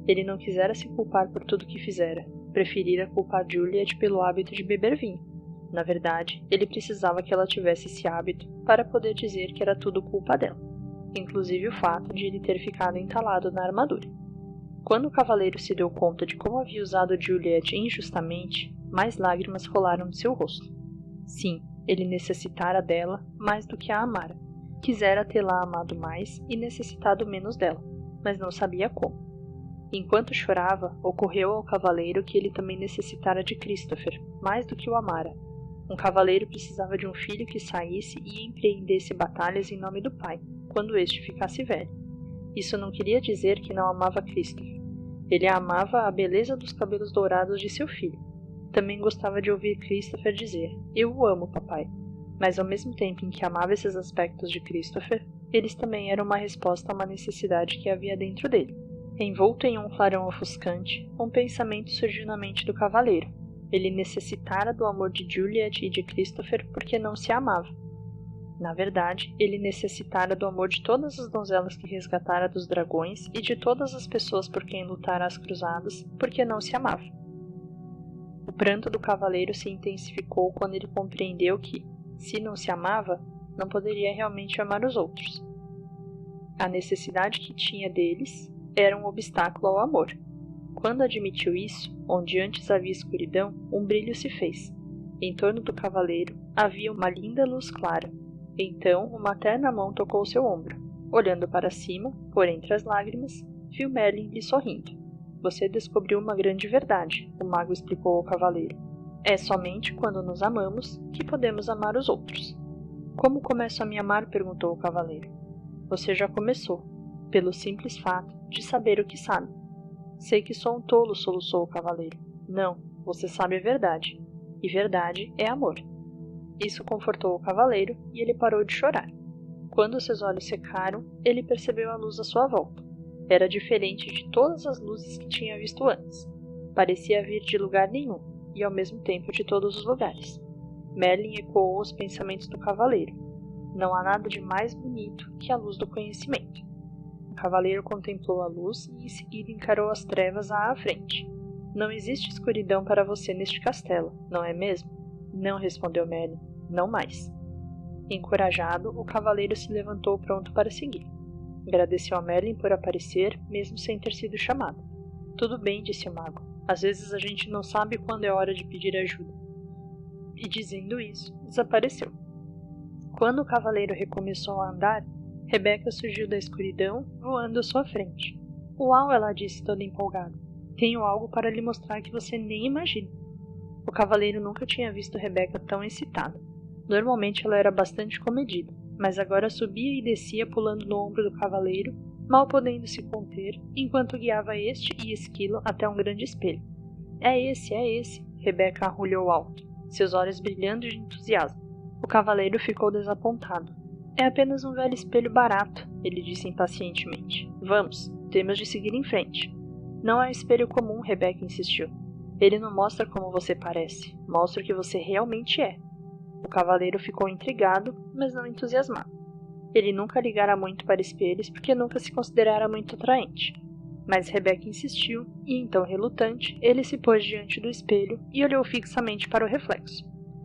Ele não quisera se culpar por tudo que fizera, preferira culpar Juliet pelo hábito de beber vinho. Na verdade, ele precisava que ela tivesse esse hábito para poder dizer que era tudo culpa dela, inclusive o fato de ele ter ficado entalado na armadura. Quando o cavaleiro se deu conta de como havia usado Juliet injustamente, mais lágrimas rolaram de seu rosto. Sim, ele necessitara dela mais do que a amara. Quisera tê-la amado mais e necessitado menos dela, mas não sabia como. Enquanto chorava, ocorreu ao cavaleiro que ele também necessitara de Christopher, mais do que o amara. Um cavaleiro precisava de um filho que saísse e empreendesse batalhas em nome do pai, quando este ficasse velho. Isso não queria dizer que não amava Christopher. Ele amava a beleza dos cabelos dourados de seu filho. Também gostava de ouvir Christopher dizer, eu o amo, papai. Mas ao mesmo tempo em que amava esses aspectos de Christopher, eles também eram uma resposta a uma necessidade que havia dentro dele. Envolto em um clarão ofuscante, um pensamento surgiu na mente do cavaleiro. Ele necessitara do amor de Juliet e de Christopher porque não se amava. Na verdade, ele necessitara do amor de todas as donzelas que resgatara dos dragões e de todas as pessoas por quem lutara as cruzadas, porque não se amava. O pranto do cavaleiro se intensificou quando ele compreendeu que, se não se amava, não poderia realmente amar os outros. A necessidade que tinha deles era um obstáculo ao amor. Quando admitiu isso, onde antes havia escuridão, um brilho se fez. Em torno do cavaleiro havia uma linda luz clara. Então, uma terna mão tocou seu ombro. Olhando para cima, por entre as lágrimas, viu Merlin lhe sorrindo. Você descobriu uma grande verdade, o mago explicou ao cavaleiro. É somente quando nos amamos que podemos amar os outros. Como começo a me amar? Perguntou o cavaleiro. Você já começou, pelo simples fato de saber o que sabe. Sei que sou um tolo, soluçou o cavaleiro. Não, você sabe a verdade. E verdade é amor. Isso confortou o cavaleiro e ele parou de chorar. Quando seus olhos secaram, ele percebeu a luz à sua volta. Era diferente de todas as luzes que tinha visto antes. Parecia vir de lugar nenhum, e ao mesmo tempo de todos os lugares. Merlin ecoou os pensamentos do cavaleiro. Não há nada de mais bonito que a luz do conhecimento. O cavaleiro contemplou a luz e em seguida encarou as trevas à frente. Não existe escuridão para você neste castelo, não é mesmo? Não, respondeu Merlin. Não mais. Encorajado, o cavaleiro se levantou pronto para seguir. Agradeceu a Merlin por aparecer, mesmo sem ter sido chamado. Tudo bem, disse o mago. Às vezes a gente não sabe quando é hora de pedir ajuda. E dizendo isso, desapareceu. Quando o cavaleiro recomeçou a andar, Rebeca surgiu da escuridão, voando à sua frente. Uau, ela disse toda empolgada. Tenho algo para lhe mostrar que você nem imagina. O cavaleiro nunca tinha visto Rebeca tão excitada. Normalmente ela era bastante comedida, mas agora subia e descia pulando no ombro do cavaleiro, mal podendo se conter, enquanto guiava este e Esquilo até um grande espelho. É esse, Rebeca arrulhou alto, seus olhos brilhando de entusiasmo. O cavaleiro ficou desapontado. É apenas um velho espelho barato, ele disse impacientemente. Vamos, temos de seguir em frente. Não é um espelho comum, Rebeca insistiu. Ele não mostra como você parece, mostra o que você realmente é. O cavaleiro ficou intrigado, mas não entusiasmado. Ele nunca ligara muito para espelhos porque nunca se considerara muito atraente. Mas Rebeca insistiu, e então, relutante, ele se pôs diante do espelho e olhou fixamente para o reflexo.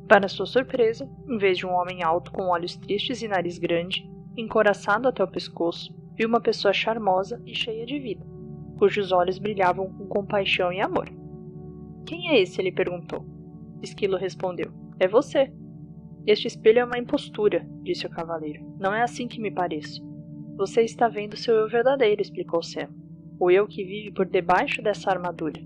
Para sua surpresa, em vez de um homem alto com olhos tristes e nariz grande, encoraçado até o pescoço, viu uma pessoa charmosa e cheia de vida, cujos olhos brilhavam com compaixão e amor. Quem é esse? Ele perguntou. Esquilo respondeu. É você. Este espelho é uma impostura, disse o cavaleiro. Não é assim que me pareço. Você está vendo seu eu verdadeiro, explicou Sam. O eu que vive por debaixo dessa armadura.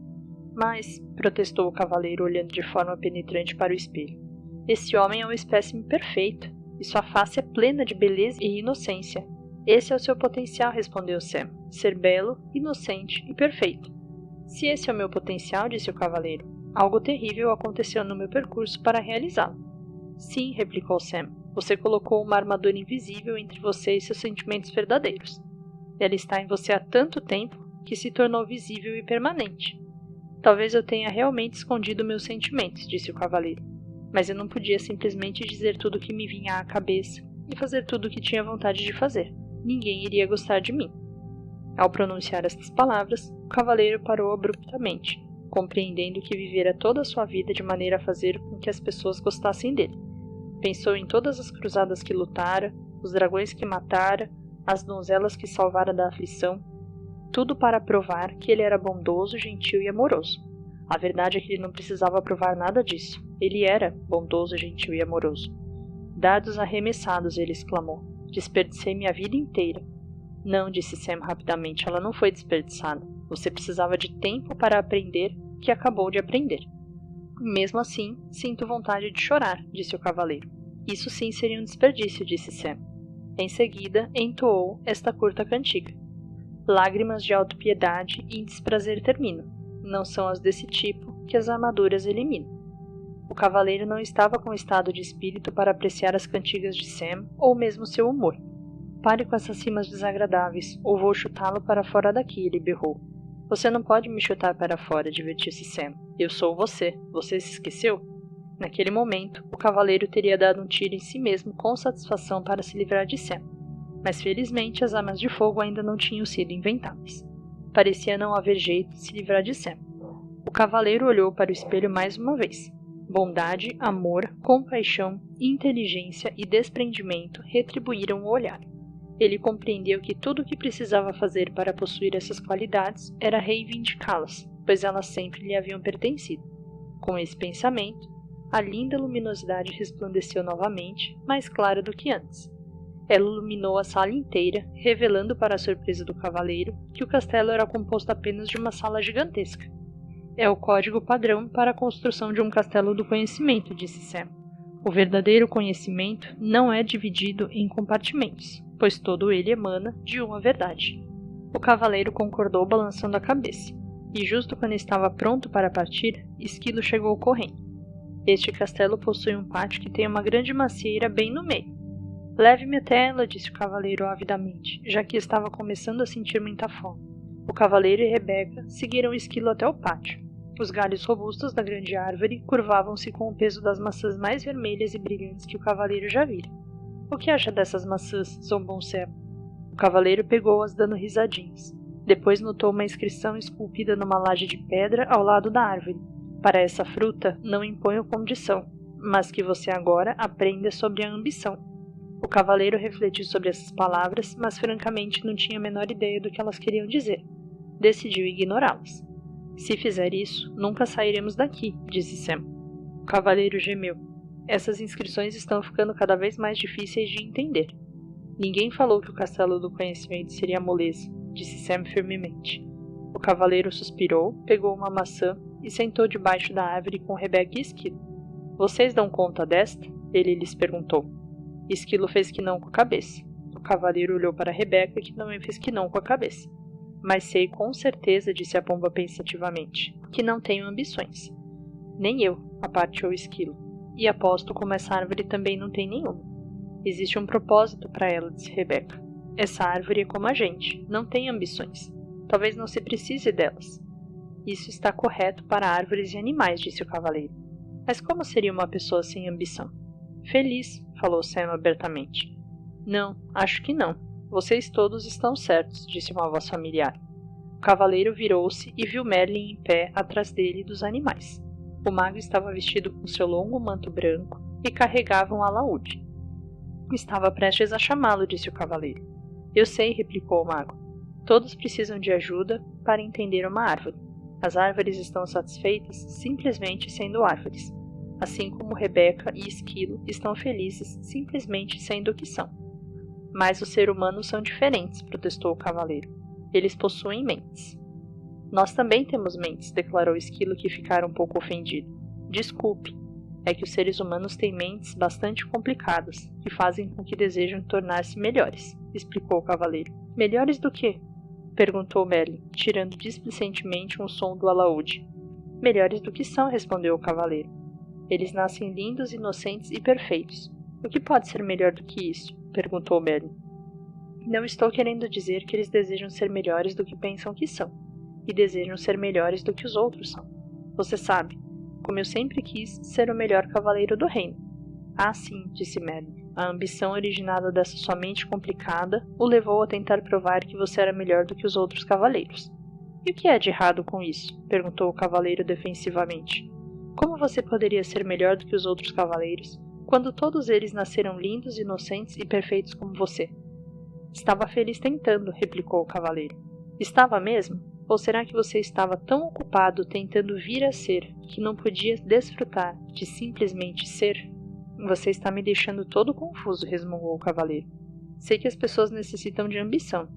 Mas, protestou o cavaleiro olhando de forma penetrante para o espelho, esse homem é um espécime perfeito, e sua face é plena de beleza e inocência. Esse é o seu potencial, respondeu Sam, ser belo, inocente e perfeito. Se esse é o meu potencial, disse o cavaleiro, algo terrível aconteceu no meu percurso para realizá-lo. Sim, replicou Sam, você colocou uma armadura invisível entre você e seus sentimentos verdadeiros. Ela está em você há tanto tempo que se tornou visível e permanente. Talvez eu tenha realmente escondido meus sentimentos, disse o cavaleiro, mas eu não podia simplesmente dizer tudo o que me vinha à cabeça e fazer tudo o que tinha vontade de fazer. Ninguém iria gostar de mim. Ao pronunciar estas palavras, o cavaleiro parou abruptamente, compreendendo que vivera toda a sua vida de maneira a fazer com que as pessoas gostassem dele. Pensou em todas as cruzadas que lutara, os dragões que matara, as donzelas que salvara da aflição, tudo para provar que ele era bondoso, gentil e amoroso. A verdade é que ele não precisava provar nada disso. Ele era bondoso, gentil e amoroso. Dardos arremessados, ele exclamou. Desperdicei minha vida inteira. Não, disse Sam rapidamente, ela não foi desperdiçada. Você precisava de tempo para aprender o que acabou de aprender. Mesmo assim, sinto vontade de chorar, disse o cavaleiro. Isso sim seria um desperdício, disse Sam. Em seguida, entoou esta curta cantiga. Lágrimas de autopiedade e desprazer terminam. Não são as desse tipo que as armaduras eliminam. O cavaleiro não estava com estado de espírito para apreciar as cantigas de Sam ou mesmo seu humor. Pare com essas rimas desagradáveis, ou vou chutá-lo para fora daqui, ele berrou. Você não pode me chutar para fora, divertiu-se Sam. Eu sou você. Você se esqueceu? Naquele momento, o cavaleiro teria dado um tiro em si mesmo com satisfação para se livrar de Sam. Mas felizmente as armas de fogo ainda não tinham sido inventadas. Parecia não haver jeito de se livrar de Sam. O cavaleiro olhou para o espelho mais uma vez. Bondade, amor, compaixão, inteligência e desprendimento retribuíram o olhar. Ele compreendeu que tudo o que precisava fazer para possuir essas qualidades era reivindicá-las, pois elas sempre lhe haviam pertencido. Com esse pensamento, a linda luminosidade resplandeceu novamente, mais clara do que antes. Ela iluminou a sala inteira, revelando para a surpresa do cavaleiro que o castelo era composto apenas de uma sala gigantesca. É o código padrão para a construção de um castelo do conhecimento, disse Sam. O verdadeiro conhecimento não é dividido em compartimentos, pois todo ele emana de uma verdade. O cavaleiro concordou balançando a cabeça, e justo quando estava pronto para partir, Esquilo chegou correndo. Este castelo possui um pátio que tem uma grande macieira bem no meio. Leve-me até ela, disse o cavaleiro avidamente, já que estava começando a sentir muita fome. O cavaleiro e Rebeca seguiram o Esquilo até o pátio. Os galhos robustos da grande árvore curvavam-se com o peso das maçãs mais vermelhas e brilhantes que o cavaleiro já vira. O que acha dessas maçãs? Zombou Sam. O cavaleiro pegou-as dando risadinhas. Depois notou uma inscrição esculpida numa laje de pedra ao lado da árvore. Para essa fruta, não imponho condição, mas que você agora aprenda sobre a ambição. O cavaleiro refletiu sobre essas palavras, mas francamente não tinha a menor ideia do que elas queriam dizer. Decidiu ignorá-las. Se fizer isso, nunca sairemos daqui, disse Sam. O cavaleiro gemeu. Essas inscrições estão ficando cada vez mais difíceis de entender. Ninguém falou que o castelo do conhecimento seria moleza, disse Sam firmemente. O cavaleiro suspirou, pegou uma maçã e sentou debaixo da árvore com Rebeca e Esquilo. Vocês dão conta desta? Ele lhes perguntou. Esquilo fez que não com a cabeça. O cavaleiro olhou para Rebeca, que também fez que não com a cabeça. Mas sei com certeza, disse a pomba pensativamente, que não tenho ambições. Nem eu, aparteou Esquilo. E aposto como essa árvore também não tem nenhuma. Existe um propósito para ela, disse Rebeca. Essa árvore é como a gente, não tem ambições. Talvez não se precise delas. Isso está correto para árvores e animais, disse o cavaleiro. Mas como seria uma pessoa sem ambição? Feliz, falou Sam abertamente. Não, acho que não. Vocês todos estão certos, disse uma voz familiar. O cavaleiro virou-se e viu Merlin em pé atrás dele e dos animais. O mago estava vestido com seu longo manto branco e carregava um alaúde. Estava prestes a chamá-lo, disse o cavaleiro. Eu sei, replicou o mago. Todos precisam de ajuda para entender uma árvore. As árvores estão satisfeitas simplesmente sendo árvores, assim como Rebeca e Esquilo estão felizes simplesmente sendo o que são. Mas os seres humanos são diferentes, protestou o cavaleiro. Eles possuem mentes. Nós também temos mentes, declarou Esquilo, que ficara um pouco ofendido. Desculpe, é que os seres humanos têm mentes bastante complicadas, que fazem com que desejam tornar-se melhores, explicou o cavaleiro. Melhores do quê? Perguntou Merlin, tirando displicentemente um som do alaúde. Melhores do que são, respondeu o cavaleiro. Eles nascem lindos, inocentes e perfeitos. O que pode ser melhor do que isso? Perguntou Merlin. Não estou querendo dizer que eles desejam ser melhores do que pensam que são, e desejam ser melhores do que os outros são. Você sabe, como eu sempre quis ser o melhor cavaleiro do reino. Ah, sim, disse Merlin. A ambição originada dessa sua mente complicada o levou a tentar provar que você era melhor do que os outros cavaleiros. E o que é de errado com isso? Perguntou o cavaleiro defensivamente. Como você poderia ser melhor do que os outros cavaleiros, quando todos eles nasceram lindos, inocentes e perfeitos como você? Estava feliz tentando, replicou o cavaleiro. Estava mesmo? Ou será que você estava tão ocupado tentando vir a ser que não podia desfrutar de simplesmente ser? Você está me deixando todo confuso, resmungou o cavaleiro. Sei que as pessoas necessitam de ambição.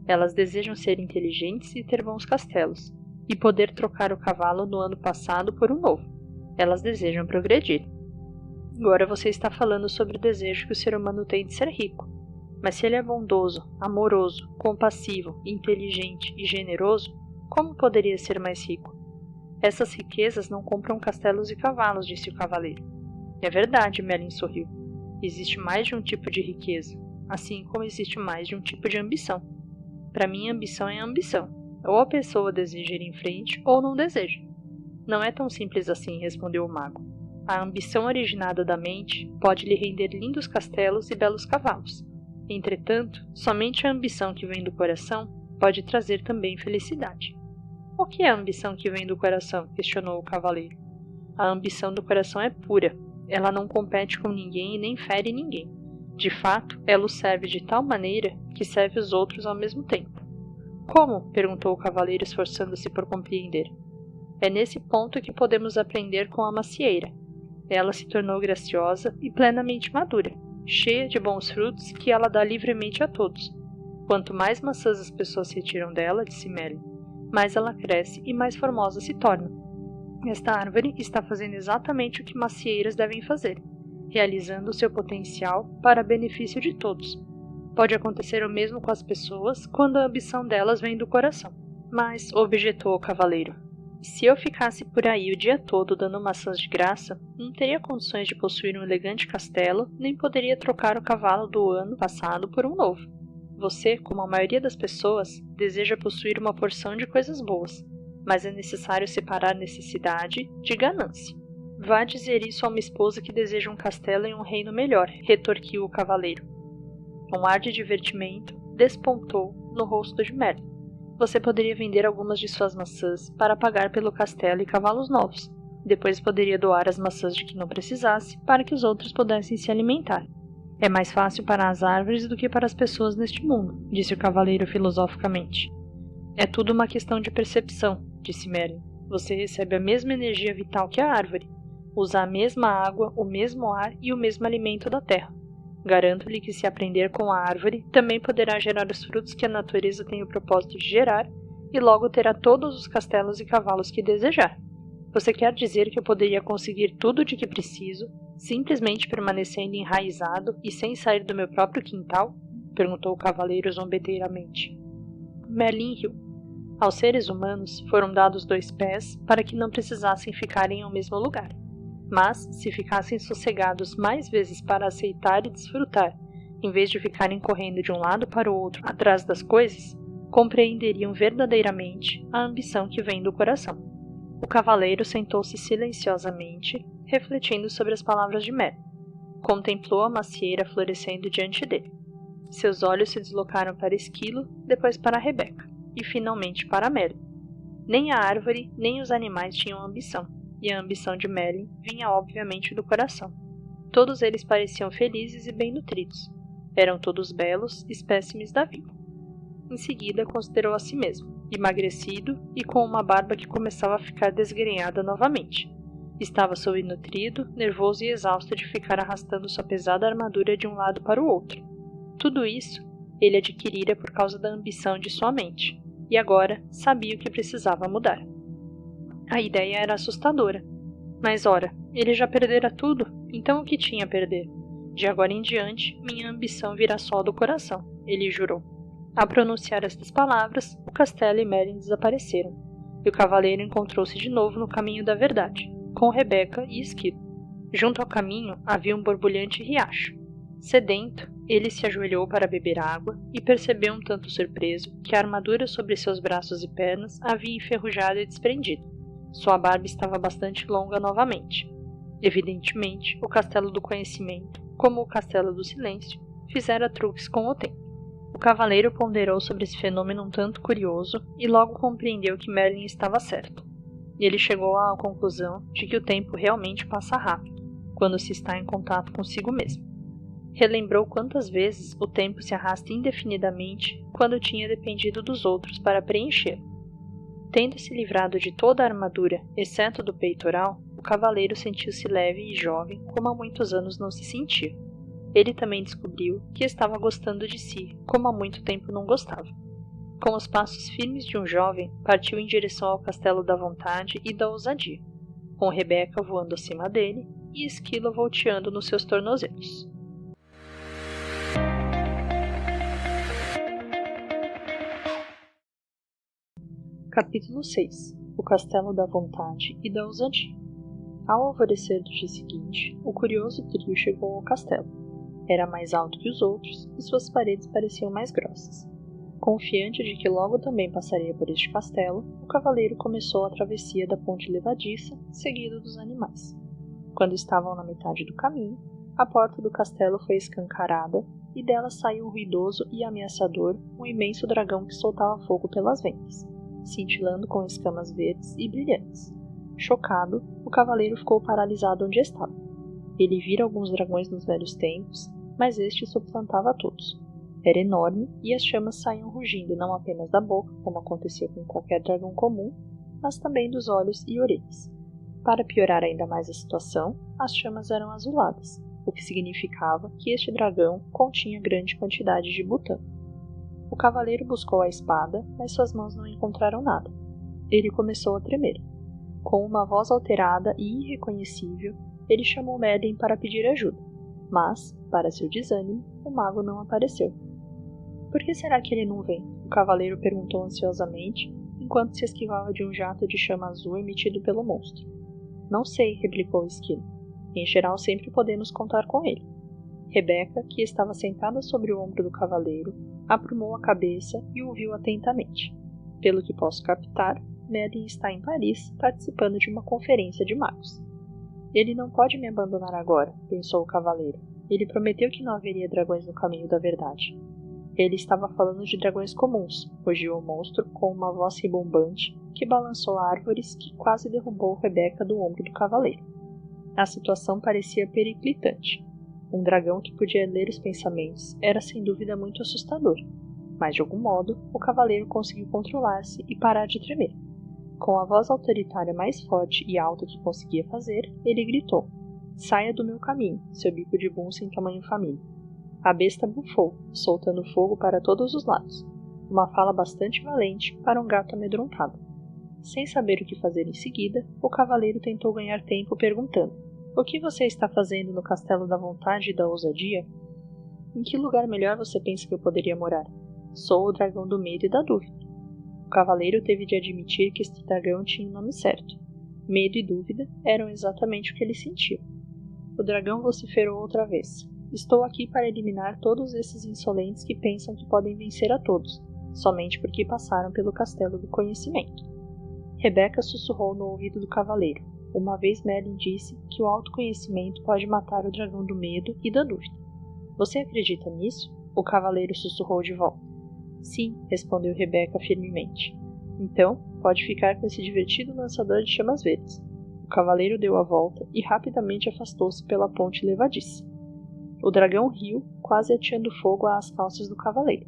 Elas desejam ser inteligentes e ter bons castelos, e poder trocar o cavalo do ano passado por um novo. Elas desejam progredir. Agora você está falando sobre o desejo que o ser humano tem de ser rico. Mas se ele é bondoso, amoroso, compassivo, inteligente e generoso, como poderia ser mais rico? Essas riquezas não compram castelos e cavalos, disse o cavaleiro. É verdade, Merlin sorriu. Existe mais de um tipo de riqueza, assim como existe mais de um tipo de ambição. Para mim, ambição é ambição. Ou a pessoa deseja ir em frente, ou não deseja. Não é tão simples assim, respondeu o mago. A ambição originada da mente pode lhe render lindos castelos e belos cavalos. Entretanto, somente a ambição que vem do coração pode trazer também felicidade. O que é a ambição que vem do coração? Questionou o cavaleiro. A ambição do coração é pura. Ela não compete com ninguém e nem fere ninguém. De fato, ela o serve de tal maneira que serve os outros ao mesmo tempo. Como? Perguntou o cavaleiro, esforçando-se por compreender. É nesse ponto que podemos aprender com a macieira. Ela se tornou graciosa e plenamente madura, cheia de bons frutos que ela dá livremente a todos. Quanto mais maçãs as pessoas retiram dela, disse Merlin, mais ela cresce e mais formosa se torna. Esta árvore está fazendo exatamente o que macieiras devem fazer, realizando o seu potencial para benefício de todos. Pode acontecer o mesmo com as pessoas quando a ambição delas vem do coração. Mas, objetou o cavaleiro, se eu ficasse por aí o dia todo dando maçãs de graça, não teria condições de possuir um elegante castelo, nem poderia trocar o cavalo do ano passado por um novo. Você, como a maioria das pessoas, deseja possuir uma porção de coisas boas, mas é necessário separar necessidade de ganância. Vá dizer isso a uma esposa que deseja um castelo em um reino melhor, retorquiu o cavaleiro. Um ar de divertimento despontou no rosto de Merlin. Você poderia vender algumas de suas maçãs para pagar pelo castelo e cavalos novos. Depois poderia doar as maçãs de que não precisasse, para que os outros pudessem se alimentar. É mais fácil para as árvores do que para as pessoas neste mundo, disse o cavaleiro filosoficamente. É tudo uma questão de percepção, disse Merlin. Você recebe a mesma energia vital que a árvore. Usa a mesma água, o mesmo ar e o mesmo alimento da terra. Garanto-lhe que se aprender com a árvore, também poderá gerar os frutos que a natureza tem o propósito de gerar, e logo terá todos os castelos e cavalos que desejar. Você quer dizer que eu poderia conseguir tudo de que preciso, simplesmente permanecendo enraizado e sem sair do meu próprio quintal? Perguntou o cavaleiro zombeteiramente. Merlin riu. Aos seres humanos foram dados 2 pés para que não precisassem ficar em um mesmo lugar. Mas, se ficassem sossegados mais vezes para aceitar e desfrutar, em vez de ficarem correndo de um lado para o outro atrás das coisas, compreenderiam verdadeiramente a ambição que vem do coração. O cavaleiro sentou-se silenciosamente, refletindo sobre as palavras de Merlin. Contemplou a macieira florescendo diante dele. Seus olhos se deslocaram para Esquilo, depois para Rebeca, e finalmente para Merlin. Nem a árvore, nem os animais tinham ambição, e a ambição de Merlin vinha obviamente do coração. Todos eles pareciam felizes e bem nutridos. Eram todos belos espécimes da vida. Em seguida, considerou a si mesmo, emagrecido e com uma barba que começava a ficar desgrenhada novamente. Estava subnutrido, nervoso e exausto de ficar arrastando sua pesada armadura de um lado para o outro. Tudo isso ele adquirira por causa da ambição de sua mente, e agora sabia o que precisava mudar. A ideia era assustadora, mas ora, ele já perdera tudo, então o que tinha a perder? De agora em diante, minha ambição virá só do coração, ele jurou. Ao pronunciar estas palavras, o castelo e Merlin desapareceram, e o cavaleiro encontrou-se de novo no caminho da verdade, com Rebeca e Esquilo. Junto ao caminho havia um borbulhante riacho. Sedento, ele se ajoelhou para beber água e percebeu um tanto surpreso que a armadura sobre seus braços e pernas havia enferrujado e desprendido. Sua barba estava bastante longa novamente. Evidentemente, o castelo do conhecimento, como o castelo do silêncio, fizera truques com o tempo. O cavaleiro ponderou sobre esse fenômeno um tanto curioso e logo compreendeu que Merlin estava certo. Ele chegou à conclusão de que o tempo realmente passa rápido, quando se está em contato consigo mesmo. Relembrou quantas vezes o tempo se arrasta indefinidamente quando tinha dependido dos outros para preenchê-lo. Tendo se livrado de toda a armadura, exceto do peitoral, o cavaleiro sentiu-se leve e jovem como há muitos anos não se sentia. Ele também descobriu que estava gostando de si, como há muito tempo não gostava. Com os passos firmes de um jovem, partiu em direção ao castelo da vontade e da ousadia, com Rebeca voando acima dele e Esquilo volteando nos seus tornozelos. Capítulo 6. O Castelo da Vontade e da Ousadia. Ao alvorecer do dia seguinte, o curioso trio chegou ao castelo. Era mais alto que os outros e suas paredes pareciam mais grossas. Confiante de que logo também passaria por este castelo, o cavaleiro começou a travessia da ponte levadiça, seguido dos animais. Quando estavam na metade do caminho, a porta do castelo foi escancarada e dela saiu ruidoso e ameaçador um imenso dragão que soltava fogo pelas ventas, cintilando com escamas verdes e brilhantes. Chocado, o cavaleiro ficou paralisado onde estava. Ele vira alguns dragões nos velhos tempos, mas este suplantava todos. Era enorme e as chamas saíam rugindo não apenas da boca, como acontecia com qualquer dragão comum, mas também dos olhos e orelhas. Para piorar ainda mais a situação, as chamas eram azuladas, o que significava que este dragão continha grande quantidade de butano. O cavaleiro buscou a espada, mas suas mãos não encontraram nada. Ele começou a tremer. Com uma voz alterada e irreconhecível, ele chamou Merlin para pedir ajuda, mas, para seu desânimo, o mago não apareceu. Por que será que ele não vem? O cavaleiro perguntou ansiosamente, enquanto se esquivava de um jato de chama azul emitido pelo monstro. Não sei, replicou o esquilo. Em geral sempre podemos contar com ele. Rebeca, que estava sentada sobre o ombro do cavaleiro, aprumou a cabeça e ouviu atentamente. Pelo que posso captar, Merlin está em Paris, participando de uma conferência de magos. Ele não pode me abandonar agora, pensou o cavaleiro. Ele prometeu que não haveria dragões no caminho da verdade. Ele estava falando de dragões comuns, rugiu o monstro com uma voz ribombante que balançou árvores que quase derrubou Rebeca do ombro do cavaleiro. A situação parecia periclitante. Um dragão que podia ler os pensamentos era sem dúvida muito assustador, mas de algum modo o cavaleiro conseguiu controlar-se e parar de tremer. Com a voz autoritária mais forte e alta que conseguia fazer, ele gritou: "Saia do meu caminho, seu bico de bunça em tamanho família." A besta bufou, soltando fogo para todos os lados. Uma fala bastante valente para um gato amedrontado. Sem saber o que fazer em seguida, o cavaleiro tentou ganhar tempo perguntando: "O que você está fazendo no Castelo da Vontade e da Ousadia? Em que lugar melhor você pensa que eu poderia morar? Sou o dragão do medo e da dúvida." O cavaleiro teve de admitir que este dragão tinha o nome certo. Medo e dúvida eram exatamente o que ele sentia. O dragão vociferou outra vez: "Estou aqui para eliminar todos esses insolentes que pensam que podem vencer a todos, somente porque passaram pelo Castelo do Conhecimento." Rebeca sussurrou no ouvido do cavaleiro. Uma vez Merlin disse que o autoconhecimento pode matar o dragão do medo e da dúvida. "Você acredita nisso?" O cavaleiro sussurrou de volta. "Sim", respondeu Rebeca firmemente. "Então, pode ficar com esse divertido lançador de chamas verdes." O cavaleiro deu a volta e rapidamente afastou-se pela ponte levadiça. O dragão riu, quase ateando fogo às calças do cavaleiro.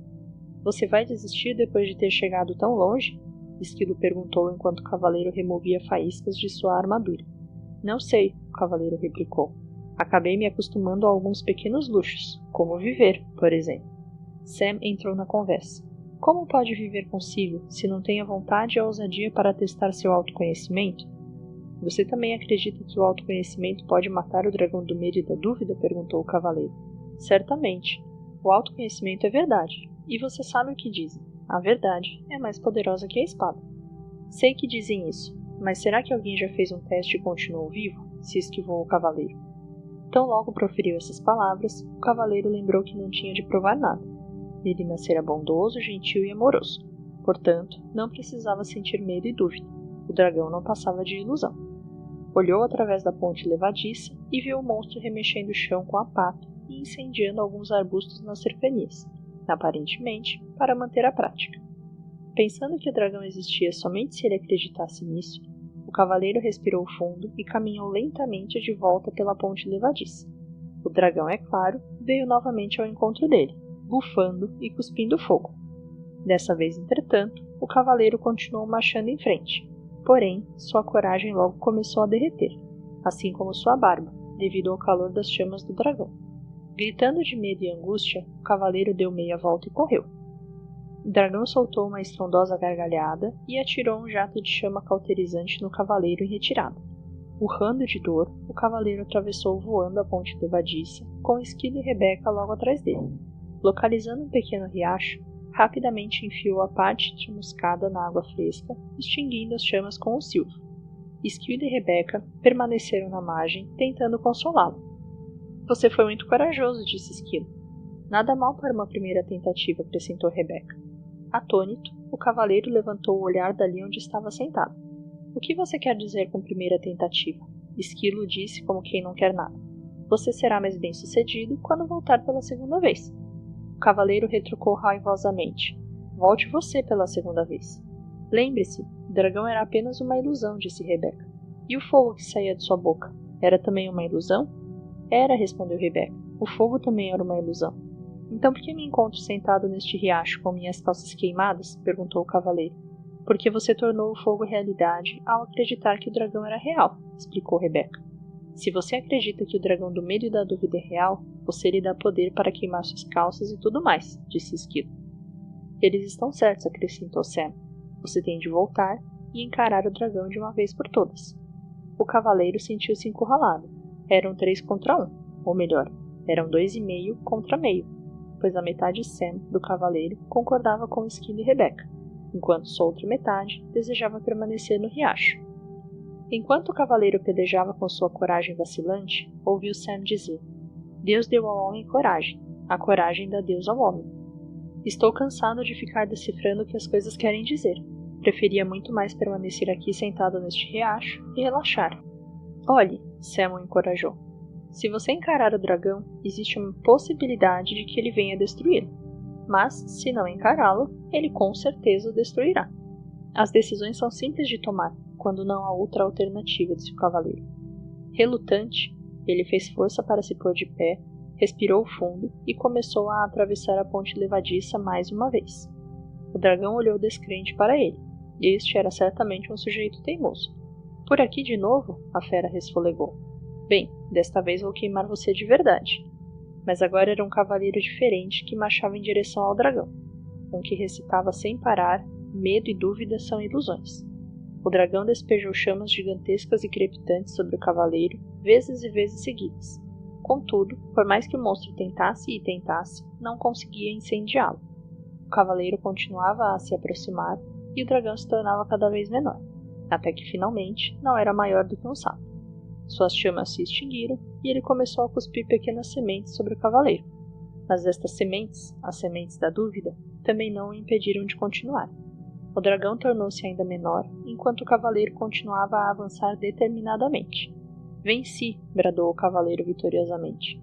"Você vai desistir depois de ter chegado tão longe?" Esquilo perguntou enquanto o cavaleiro removia faíscas de sua armadura. "Não sei", o cavaleiro replicou. "Acabei me acostumando a alguns pequenos luxos, como viver, por exemplo." Sam entrou na conversa. "Como pode viver consigo, se não tem a vontade e a ousadia para testar seu autoconhecimento?" "Você também acredita que o autoconhecimento pode matar o dragão do medo e da dúvida?" perguntou o cavaleiro. "Certamente. O autoconhecimento é verdade. E você sabe o que dizem. A verdade é mais poderosa que a espada." "Sei que dizem isso, mas será que alguém já fez um teste e continuou vivo?" se esquivou o cavaleiro. Tão logo proferiu essas palavras, o cavaleiro lembrou que não tinha de provar nada. Ele nascera bondoso, gentil e amoroso. Portanto, não precisava sentir medo e dúvida. O dragão não passava de ilusão. Olhou através da ponte levadiça e viu o monstro remexendo o chão com a pata e incendiando alguns arbustos nas cercanias, aparentemente para manter a prática. Pensando que o dragão existia somente se ele acreditasse nisso, o cavaleiro respirou fundo e caminhou lentamente de volta pela ponte levadiça. O dragão, é claro, veio novamente ao encontro dele, bufando e cuspindo fogo. Dessa vez, entretanto, o cavaleiro continuou marchando em frente. Porém, sua coragem logo começou a derreter, assim como sua barba, devido ao calor das chamas do dragão. Gritando de medo e angústia, o cavaleiro deu meia volta e correu. O dragão soltou uma estrondosa gargalhada e atirou um jato de chama cauterizante no cavaleiro em retirada. Urrando de dor, o cavaleiro atravessou voando a ponte levadiça, com Esquilo e Rebeca logo atrás dele. Localizando um pequeno riacho, rapidamente enfiou a parte chamuscada na água fresca, extinguindo as chamas com um silvo. Esquilo e Rebeca permaneceram na margem, tentando consolá-lo. "Você foi muito corajoso", disse Esquilo. "Nada mal para uma primeira tentativa", acrescentou Rebeca. Atônito, o cavaleiro levantou o olhar dali onde estava sentado. "O que você quer dizer com primeira tentativa?" Esquilo disse como quem não quer nada. "Você será mais bem-sucedido quando voltar pela segunda vez." O cavaleiro retrucou raivosamente. "Volte você pela segunda vez." "Lembre-se, o dragão era apenas uma ilusão", disse Rebeca. "E o fogo que saía de sua boca? Era também uma ilusão?" "Era", respondeu Rebeca. "O fogo também era uma ilusão." "Então por que me encontro sentado neste riacho com minhas calças queimadas?" perguntou o cavaleiro. "Porque você tornou o fogo realidade ao acreditar que o dragão era real", explicou Rebeca. "Se você acredita que o dragão do medo e da dúvida é real, você lhe dá poder para queimar suas calças e tudo mais", disse Esquilo. "Eles estão certos", acrescentou Sam. "Você tem de voltar e encarar o dragão de uma vez por todas." O cavaleiro sentiu-se encurralado. Eram 3 contra 1, ou melhor, eram 2,5 contra meio, pois a metade Sam do cavaleiro concordava com Esquilo e Rebeca, enquanto sua outra metade desejava permanecer no riacho. Enquanto o cavaleiro pelejava com sua coragem vacilante, ouviu Sam dizer: "Deus deu ao homem coragem, a coragem dá Deus ao homem." "Estou cansado de ficar decifrando o que as coisas querem dizer. Preferia muito mais permanecer aqui sentado neste riacho e relaxar." "Olhe", Sam o encorajou. "Se você encarar o dragão, existe uma possibilidade de que ele venha destruí-lo. mas, se não encará-lo, ele com certeza o destruirá. As decisões são simples de tomar, quando não há outra alternativa, disse o cavaleiro. Relutante, ele fez força para se pôr de pé, respirou fundo e começou a atravessar a ponte levadiça mais uma vez. O dragão olhou descrente para ele. Este era certamente um sujeito teimoso. Por aqui de novo? A fera resfolegou. Bem, desta vez vou queimar você de verdade. Mas agora era um cavaleiro diferente que marchava em direção ao dragão, um que recitava sem parar: medo e dúvida são ilusões. O dragão despejou chamas gigantescas e crepitantes sobre o cavaleiro, vezes e vezes seguidas. Contudo, por mais que o monstro tentasse e tentasse, não conseguia incendiá-lo. O cavaleiro continuava a se aproximar e o dragão se tornava cada vez menor, até que finalmente não era maior do que um sapo. Suas chamas se extinguiram e ele começou a cuspir pequenas sementes sobre o cavaleiro. Mas estas sementes, as sementes da dúvida, também não o impediram de continuar. O dragão tornou-se ainda menor, enquanto o cavaleiro continuava a avançar determinadamente. Venci! Bradou o cavaleiro vitoriosamente.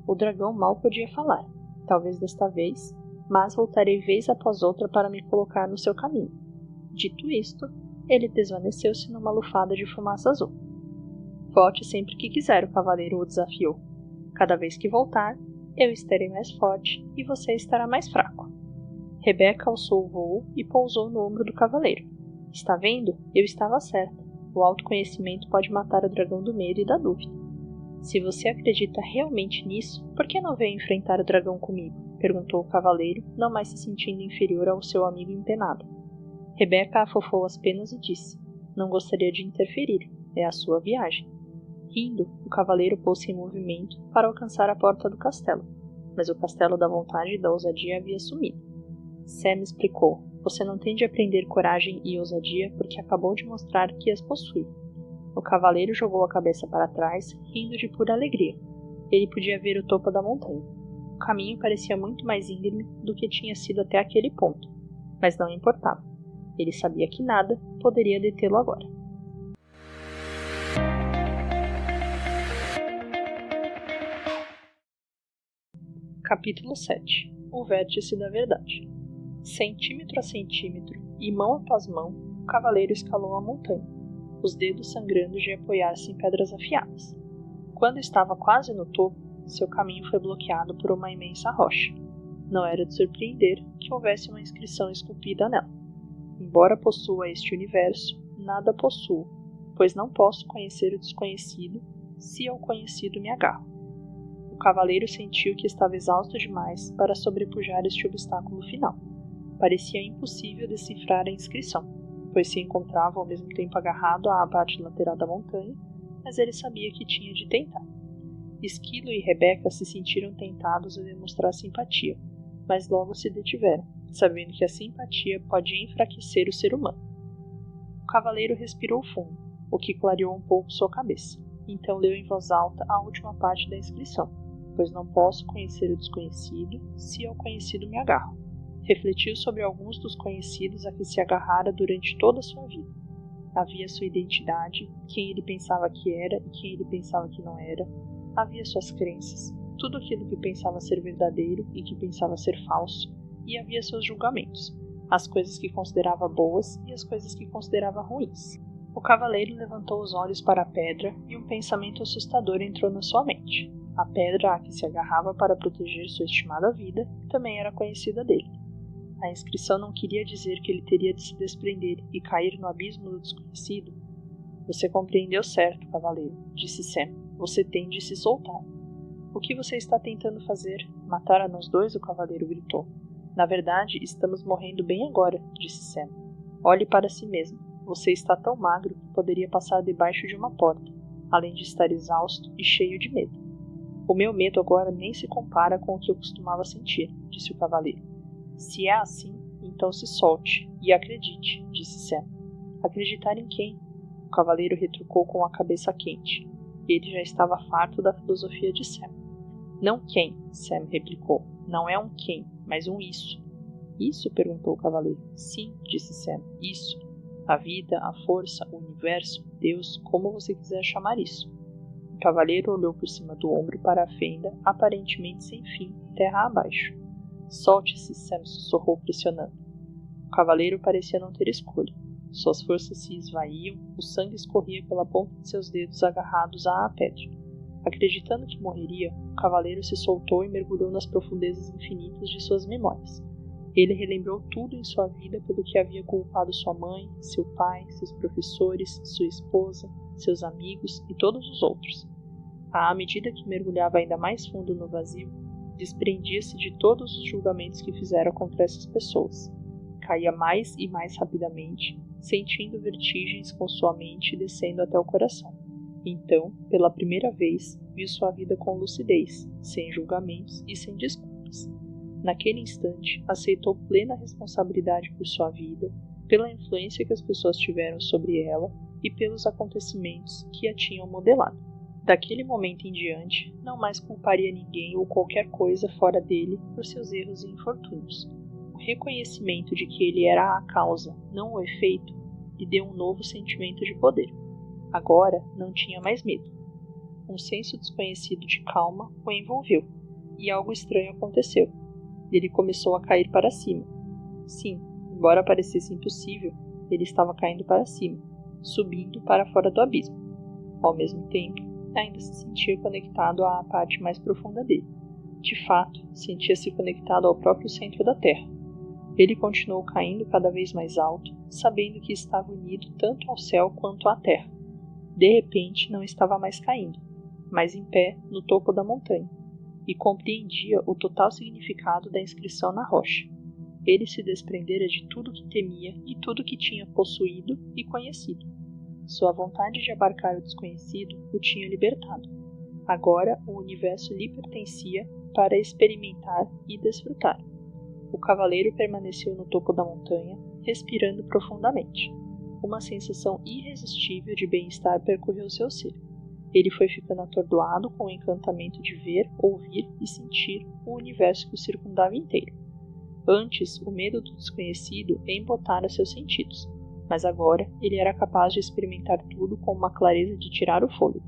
O dragão mal podia falar, talvez desta vez, mas voltarei vez após outra para me colocar no seu caminho. Dito isto, ele desvaneceu-se numa lufada de fumaça azul. Volte sempre que quiser, o cavaleiro o desafiou. Cada vez que voltar, eu estarei mais forte e você estará mais fraco. Rebeca alçou o voo e pousou no ombro do cavaleiro. Está vendo? Eu estava certa. O autoconhecimento pode matar o dragão do medo e da dúvida. Se você acredita realmente nisso, por que não veio enfrentar o dragão comigo? Perguntou o cavaleiro, não mais se sentindo inferior ao seu amigo empenado. Rebeca afofou as penas e disse: não gostaria de interferir. É a sua viagem. Rindo, o cavaleiro pôs-se em movimento para alcançar a porta do castelo, mas o castelo da vontade e da ousadia havia sumido. Sam explicou: você não tem de aprender coragem e ousadia porque acabou de mostrar que as possui. O cavaleiro jogou a cabeça para trás, rindo de pura alegria. Ele podia ver o topo da montanha. O caminho parecia muito mais íngreme do que tinha sido até aquele ponto, mas não importava. Ele sabia que nada poderia detê-lo agora. Capítulo 7. O vértice da verdade. Centímetro a centímetro, e mão após mão, o cavaleiro escalou a montanha, os dedos sangrando de apoiar-se em pedras afiadas. Quando estava quase no topo, seu caminho foi bloqueado por uma imensa rocha. Não era de surpreender que houvesse uma inscrição esculpida nela. Embora possua este universo, nada possuo, pois não posso conhecer o desconhecido, se ao conhecido me agarro. O cavaleiro sentiu que estava exausto demais para sobrepujar este obstáculo final. Parecia impossível decifrar a inscrição, pois se encontrava ao mesmo tempo agarrado à parte lateral da montanha, mas ele sabia que tinha de tentar. Esquilo e Rebeca se sentiram tentados a demonstrar simpatia, mas logo se detiveram, sabendo que a simpatia pode enfraquecer o ser humano. O cavaleiro respirou fundo, o que clareou um pouco sua cabeça. Então leu em voz alta a última parte da inscrição: pois não posso conhecer o desconhecido, se ao conhecido me agarro. Refletiu sobre alguns dos conhecidos a que se agarrara durante toda a sua vida. Havia sua identidade, quem ele pensava que era e quem ele pensava que não era. Havia suas crenças, tudo aquilo que pensava ser verdadeiro e que pensava ser falso. E havia seus julgamentos, as coisas que considerava boas e as coisas que considerava ruins. O cavaleiro levantou os olhos para a pedra e um pensamento assustador entrou na sua mente. A pedra a que se agarrava para proteger sua estimada vida também era conhecida dele. A inscrição não queria dizer que ele teria de se desprender e cair no abismo do desconhecido. Você compreendeu certo, cavaleiro, disse Sam. Você tem de se soltar. O que você está tentando fazer? Matar a nós dois? O cavaleiro gritou. Na verdade, estamos morrendo bem agora, disse Sam. Olhe para si mesmo. Você está tão magro que poderia passar debaixo de uma porta, além de estar exausto e cheio de medo. O meu medo agora nem se compara com o que eu costumava sentir, disse o cavaleiro. Se é assim, então se solte e acredite, disse Sam. Acreditar em quem? O cavaleiro retrucou com a cabeça quente. Ele já estava farto da filosofia de Sam. Não quem, Sam replicou. Não é um quem, mas um isso. Isso? Perguntou o cavaleiro. Sim, disse Sam. Isso. A vida, a força, o universo, Deus, como você quiser chamar isso. O cavaleiro olhou por cima do ombro para a fenda, aparentemente sem fim, terra abaixo. Solte-se, Sam sussurrou, pressionando. O cavaleiro parecia não ter escolha. Suas forças se esvaíam, o sangue escorria pela ponta de seus dedos agarrados à pedra. Acreditando que morreria, o cavaleiro se soltou e mergulhou nas profundezas infinitas de suas memórias. Ele relembrou tudo em sua vida pelo que havia culpado sua mãe, seu pai, seus professores, sua esposa, seus amigos e todos os outros. À medida que mergulhava ainda mais fundo no vazio, desprendia-se de todos os julgamentos que fizera contra essas pessoas. Caía mais e mais rapidamente, sentindo vertigens com sua mente descendo até o coração. Então, pela primeira vez, viu sua vida com lucidez, sem julgamentos e sem desculpas. Naquele instante, aceitou plena responsabilidade por sua vida, pela influência que as pessoas tiveram sobre ela e pelos acontecimentos que a tinham modelado. Daquele momento em diante, não mais culparia ninguém ou qualquer coisa fora dele por seus erros e infortúnios. O reconhecimento de que ele era a causa, não o efeito, lhe deu um novo sentimento de poder. Agora não tinha mais medo. Um senso desconhecido de calma o envolveu, e algo estranho aconteceu. Ele começou a cair para cima. Sim, embora parecesse impossível, ele estava caindo para cima, subindo para fora do abismo. Ao mesmo tempo, ainda se sentia conectado à parte mais profunda dele. De fato, sentia-se conectado ao próprio centro da Terra. Ele continuou caindo cada vez mais alto, sabendo que estava unido tanto ao céu quanto à terra. De repente, não estava mais caindo, mas em pé no topo da montanha, e compreendia o total significado da inscrição na rocha. Ele se desprendera de tudo que temia e tudo que tinha possuído e conhecido. Sua vontade de abarcar o desconhecido o tinha libertado. Agora o universo lhe pertencia para experimentar e desfrutar. O cavaleiro permaneceu no topo da montanha, respirando profundamente. Uma sensação irresistível de bem-estar percorreu seu ser. Ele foi ficando atordoado com o encantamento de ver, ouvir e sentir o universo que o circundava inteiro. Antes, o medo do desconhecido embotara seus sentidos, mas agora ele era capaz de experimentar tudo com uma clareza de tirar o fôlego.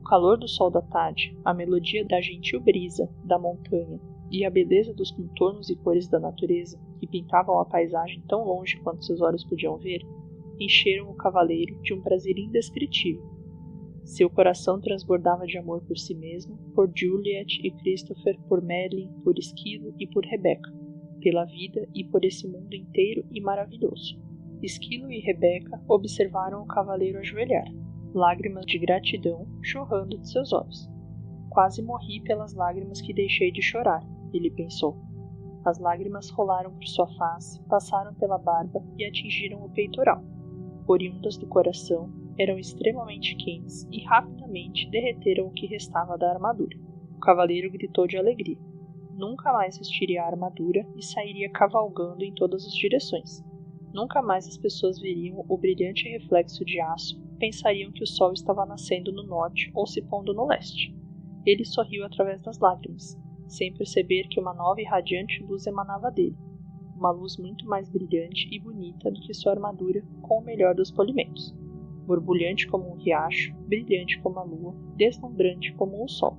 O calor do sol da tarde, a melodia da gentil brisa da montanha e a beleza dos contornos e cores da natureza, que pintavam a paisagem tão longe quanto seus olhos podiam ver, encheram o cavaleiro de um prazer indescritível. Seu coração transbordava de amor por si mesmo, por Juliet e Christopher, por Merlin, por Esquilo e por Rebecca, pela vida e por esse mundo inteiro e maravilhoso. Esquilo e Rebecca observaram o cavaleiro ajoelhar, lágrimas de gratidão jorrando de seus olhos. Quase morri pelas lágrimas que deixei de chorar, ele pensou. As lágrimas rolaram por sua face, passaram pela barba e atingiram o peitoral. Oriundas do coração, eram extremamente quentes e rapidamente derreteram o que restava da armadura. O cavaleiro gritou de alegria. Nunca mais vestiria a armadura e sairia cavalgando em todas as direções. Nunca mais as pessoas veriam o brilhante reflexo de aço e pensariam que o sol estava nascendo no norte ou se pondo no leste. Ele sorriu através das lágrimas, sem perceber que uma nova e radiante luz emanava dele. Uma luz muito mais brilhante e bonita do que sua armadura, com o melhor dos polimentos. Borbulhante como um riacho, brilhante como a lua, deslumbrante como o sol.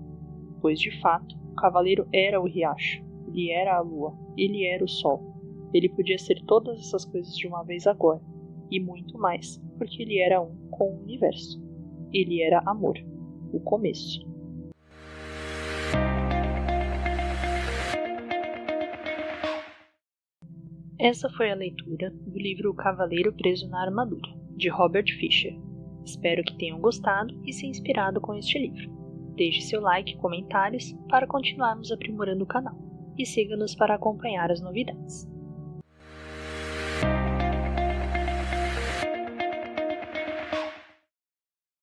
Pois, de fato, o cavaleiro era o riacho, ele era a lua, ele era o sol. Ele podia ser todas essas coisas de uma vez agora, e muito mais, porque ele era um com o universo. Ele era amor, o começo. Essa foi a leitura do livro O Cavaleiro Preso na Armadura, de Robert Fisher. Espero que tenham gostado e se inspirado com este livro. Deixe seu like e comentários para continuarmos aprimorando o canal, e siga-nos para acompanhar as novidades.